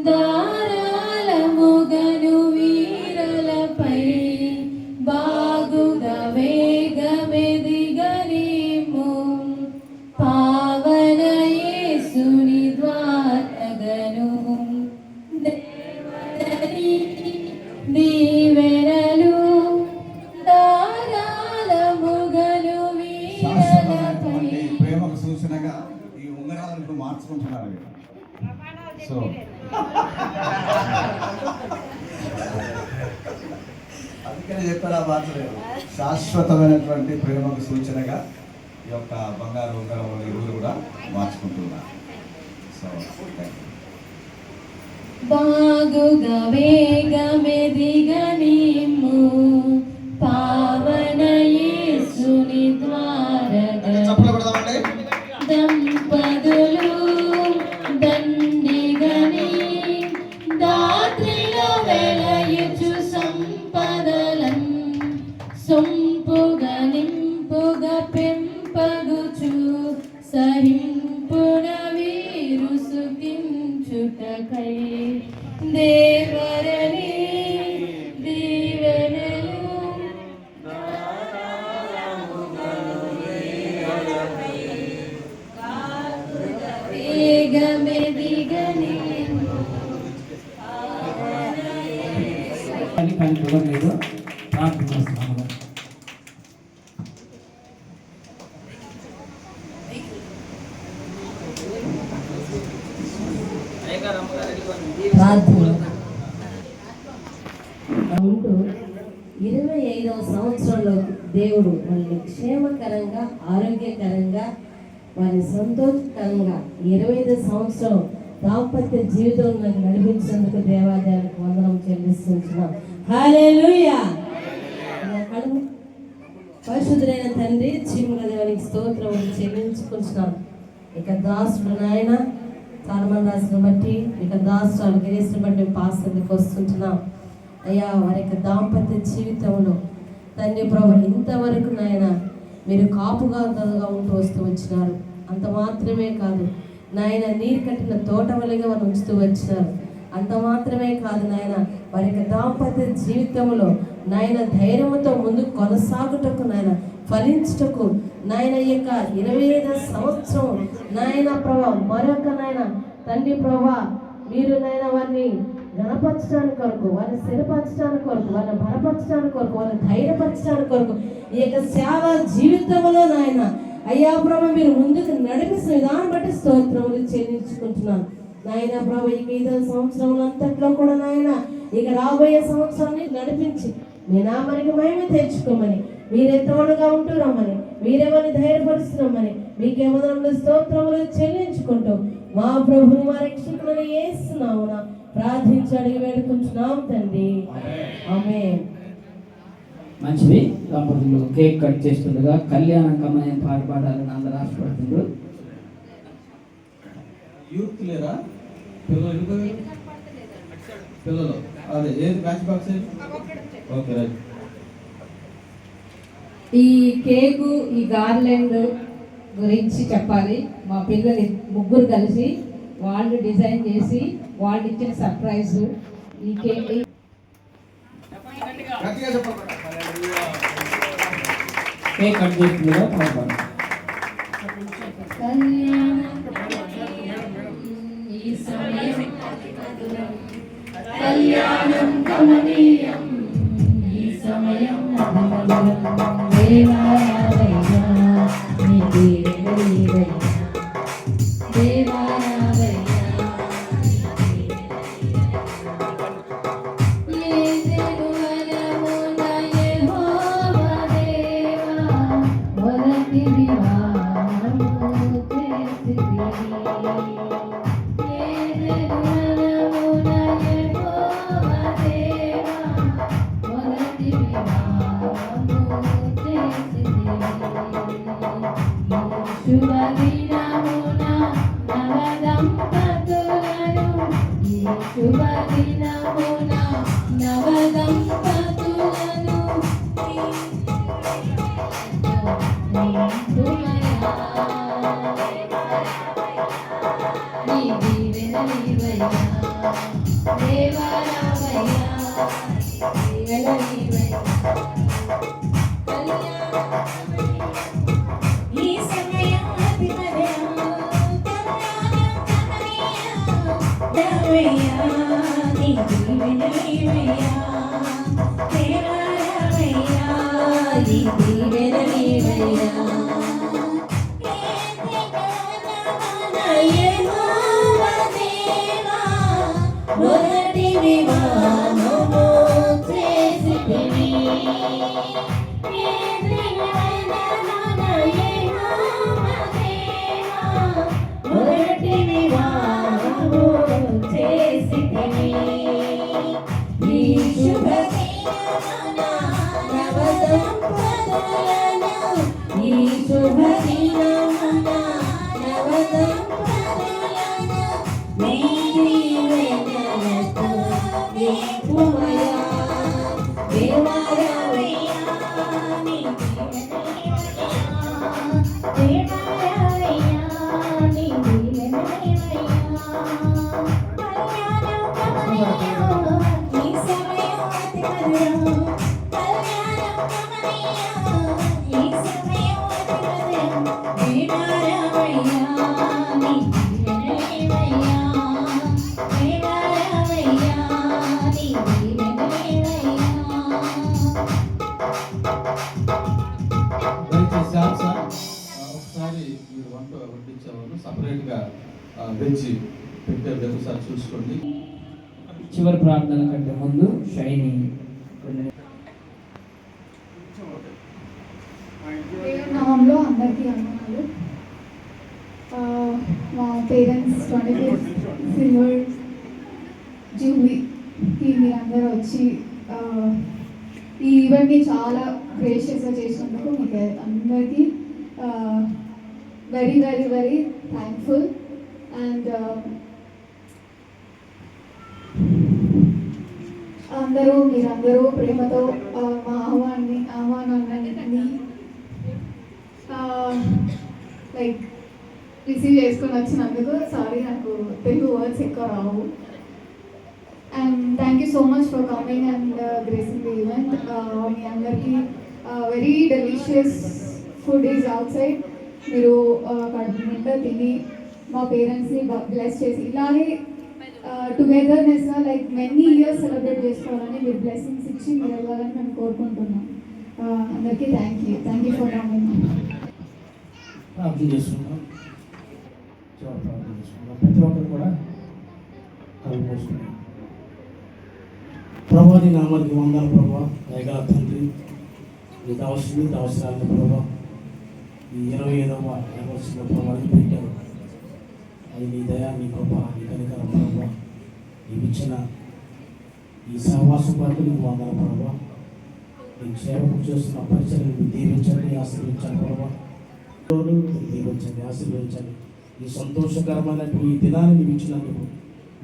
Q: దారాలముగను వీరలపై బాగుగా వేగమెదిగనిము పావన యేసుని ద్వారగను. దేవరని దీవెనలు దారాలముగను వీరలపై
N: ప్రేమకు సూచనగా ఈ ఉంగరాలను మార్చుకుంటున్నారు. సో అందుకనే చెప్పారు ఆ మార్చలేదు. శాశ్వతమైనటువంటి ప్రేమకు సూచనగా ఈ యొక్క బంగారు ఉంగరం ఇరువురు కూడా మార్చుకుంటున్నారు. సో
Q: బాగుగా వేగమెదిగనిము పావన యేసుని ద్వారగను. దంపతులు దండిగని దాత్రిలో వెలయుచు సంపదలం సొంపుగా నింపుగా పెంపగుచు సహింపున వీరు సుఖించుటకై దేవరని దీవెనలు
O: కానీ కుదరలేదు. ప్రార్థన చేస్తున్నాము.
L: ఉంటూ 25వ సంవత్సరంలో దేవుడు వాళ్ళని క్షేమకరంగా ఆరోగ్యకరంగా వారి సంతోషకరంగా 25 సంవత్సరం దాంపత్య జీవితం నాకు నడిపించేందుకు దేవాలయానికి వందనం చెల్లిస్తున్నాం. హల్లెలూయా. పరిశుద్ధులైన తండ్రి జీవముల దేవానికి స్తోత్రం చెల్లించుకుంటున్నాం. ఇక దాసుడు నాయన
R: చాలామంది రాసిన బట్టి ఇక దాస్ట్రాలు గిరీసిన బట్టి పాస్టర్కి వస్తుంటున్నాం. అయ్యా వారి యొక్క దాంపత్య జీవితంలో తండ్రి ప్రభు ఇంతవరకు నాయన మీరు కాపుగా ఉంటూ వస్తూ వచ్చినారు. అంత మాత్రమే కాదు నాయన, నీరు కట్టిన తోట వలెగా వారు ఉంచుతూ వచ్చినారు. అంత మాత్రమే కాదు నాయన, వారి యొక్క దాంపత్య జీవితంలో నాయన ధైర్యంతో ముందుకు కొనసాగుటకు నాయన ఫలించుటకు నాయన ఈ యొక్క 25వ సంవత్సరం నాయన ప్రభా మరొక నాయన తండ్రి ప్రభా మీరు నాయన వారిని గణపరచడానికి కొరకు, వారిని స్థిరపరచడానికి కొరకు, వారిని బలపరచడానికి కొరకు, వారిని ధైర్యపరచడానికి కొరకు ఈ యొక్క సేవ జీవితంలో నాయన అయ్యా ప్రభు మీరు ముందుకు నడిపిస్తున్న విధానం బట్టి స్తోత్రములు చెల్లించుకుంటున్నాను నాయన ప్రభు. ఇక 5వ సంవత్సరంలో అంతట్లో కూడా నాయన ఇక రాబోయే సంవత్సరాన్ని నడిపించి మీ నామానికి మహిమ తెచ్చుకోమని, మీరే తోడుగా ఉంటూ రమ్మని, మీరేమని ధైర్యపరుస్తున్నామని మీకేమో స్తోత్రములు చెల్లించుకుంటూ మా ప్రభుని మా రక్షకులను యేసునామమున ప్రార్థించి అడిగి వేడుకుంటున్నాం తండ్రి, ఆమేన్.
I: మంచిది. దంపతులు కేక్ కట్ చేస్తుండగా కళ్యాణం కమనే పాట పాడాలని అందరూ ఆశపడుతున్నారు.
N: యూత్ లేరా పిల్లలు? అదే ఏది మ్యాచ్ బాక్స్? Okay right.
L: ఈ కేకు ఈ గార్లెండ్ గురించి చెప్పాలి. మా పిల్లలు ముగ్గురు కలిసి వాళ్ళు డిజైన్ చేసి వాళ్ళు ఇచ్చిన సర్ప్రైజ్ ఈ కేక్.
I: కేక్ కట్ చేస్తుండగా పాట
Q: కళ్యాణం కమనీయం ఈ సమయం దేవాలయ నీకే దేవాలయ
N: ఒకసారి మీరు వంట వడ్డించేవాళ్ళు సపరేట్గా వెజ్ పెట్టే ఒకసారి చూసుకోండి.
I: చివరి ప్రార్థన కంటే ముందు షైని
S: నామంలో అందరికీ అన్నాలు. మా పేరెంట్స్ 25th సిల్వర్ జూబ్లీకి మీరందరూ వచ్చి ఈ ఈవెంట్ని చాలా గ్రేషియస్గా చేసినందుకు మీకు అందరికీ very very very thankful. And మీరందరూ ప్రేమతో మా ఆహ్వానాన్ని లైక్ రిసీవ్ చేసుకొని వచ్చినందుకు సారీ, నాకు తెలుగు వర్డ్స్ ఎక్కువ రావు. And thank you so much for coming and gracing the event. మీ అందరికీ very delicious food is outside. మీరు కడుపు నిండా తిని మా పేరెంట్స్ని బ్లెస్ చేసి ఇలాగే టుగెదర్నెస్గా లైక్ మెనీ ఇయర్స్ సెలబ్రేట్ చేసుకోవాలని మీరు బ్లెస్సింగ్స్ ఇచ్చి మీరు వెళ్ళాలని మేము కోరుకుంటున్నాం. అందరికీ థ్యాంక్ యూ ఫర్ కమింగ్.
T: ప్రార్థన చేసుకుంటాం. ప్రార్థన చేసుకుంటాం. ప్రతి ఒక్కరు కూడా కళ్ళు మూసుకున్నాం. ప్రభా నీ నామానికి వందనాలు ప్రభా. దయగల తండ్రి, నీకు అవసరాలను ప్రభా ఈ 25వ యానివర్సరీలో ప్రభా పెట్టారు. అది నీ దయా, నీ కృప, నీ కనికరం ప్రభా. నీకు ఇచ్చిన ఈ సహవాసం వరకు నీకు వందనాలు ప్రభా. నీకు సేవకు చేస్తున్న పరిచయం దీవించండి, ఆశీర్వించండి ప్రభా. దీవించండి, ఆశీర్వించండి. ఈ సంతోషకరమైనటువంటి ఈ దినాన్ని నీవు ఇచ్చినందుకు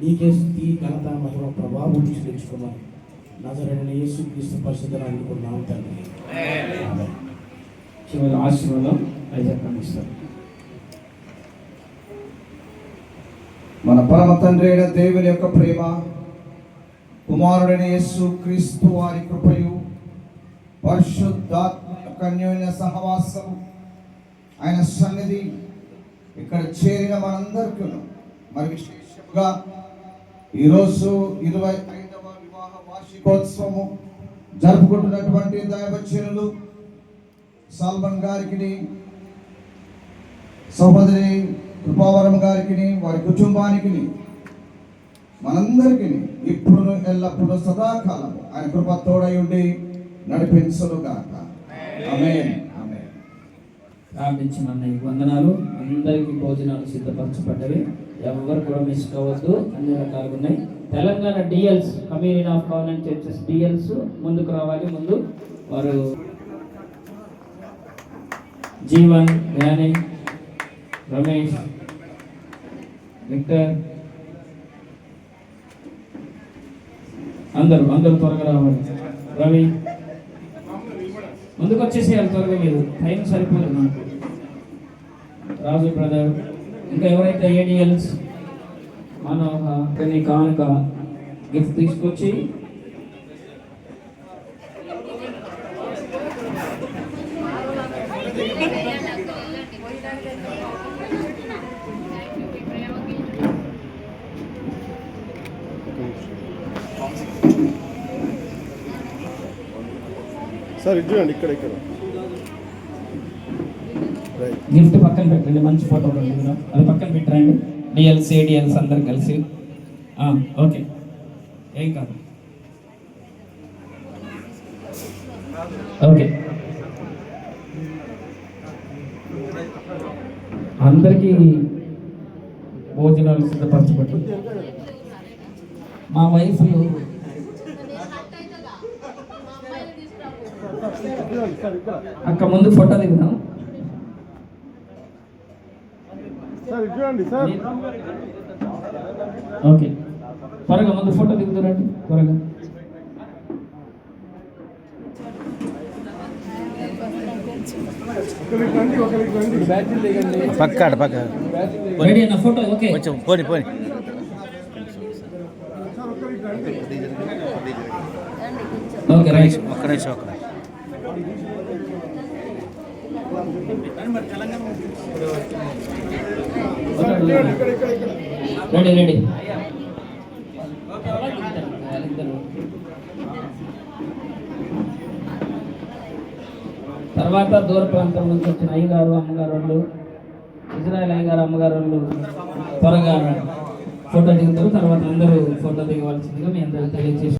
T: నీకే స్తుతి, ఘనత, మహిమ, ప్రభావం తెచ్చుకోమని నజరేయుడైన యేసుక్రీస్తు పరిశుద్ధ నామములో కోరుతున్నాము తండ్రి. ఆమేన్.
I: చివరి ఆశీర్వాదం ఐజాక్ అందిస్తారు.
G: మన పరమ తండ్రి అయిన దేవుని యొక్క ప్రేమ, కుమారుడైన యేసుక్రీస్తు వారి కృపయు, పరిశుద్ధాత్మ యొక్క అన్యోన్య సహవాసము, ఆయన సన్నిధి ఇక్కడ చేరిన మనందరికీ మరి విశేషంగా ఈరోజు 25వ వివాహ వార్షికోత్సవము జరుపుకుంటున్నటువంటి దైవజనులు సాల్మన్ గారికి, సహోదరి కృపావరం గారికి, వారి కుటుంబానికి, మనందరికీ ఇప్పుడు ఎల్లప్పుడూ సదాకాలం ఆయన కృప తోడై ఉండి నడిపించునుగాక. ఆమేన్.
I: ప్రార్థించిన వందనాలు. అందరికీ భోజనాలు సిద్ధపరచబడ్డవి, ఎవరు కూడా మిస్ కావద్దు. అన్ని రకాలుగా ఉన్నాయి. Telangana DLs, community of convent churches DLs ముందుకు రావాలి. ముందు వారు జీవన్, జ్ఞాని, రమేష్, విక్టర్ అందరూ త్వరగా రావాలి. రవి ముందుకు వచ్చేసేయాలి త్వరగా, మీరు టైం సరిపోదు నాకు. రాజు బ్రదర్, ఇంకా ఎవరైతే ఏడిఎల్స్ మనోహ కొన్ని కానుక గిఫ్ట్ తీసుకొచ్చి
U: సార్ ఇది చూడండి, ఇక్కడ
I: గిఫ్ట్ పక్కన పెట్టండి. మంచి ఫోటో అది పక్కన పెట్టండి. డిఎల్స్ ఏడిఎల్స్ అందరు కలిసి. ఓకే, ఏం కాదు. ఓకే, అందరికీ భోజనాలు సిద్ధపరచబడి మా వైఫ్లు అక్క ముందు ఫోటో దిగుదాం. ఓకే, త్వరగా ముందు ఫోటో దిగుతారండి త్వరగా.
U: పక్క
I: రెడీ అన్న ఫోటో. ఓకే,
U: పోని
I: ఓకే రైట్.
U: ఒక్క నిమిషం.
I: రెడీ. తర్వాత దూర ప్రాంతం నుంచి వచ్చిన అయ్యగారు, అమ్మగారు వాళ్ళు, ఇజ్రాయల్ అయ్యగారు, అమ్మగారు వాళ్ళు త్వరగా ఫోటో దిగుతారు. తర్వాత అందరూ ఫోటో దిగవలసిందిగా మీ అందరూ తెలియజేసి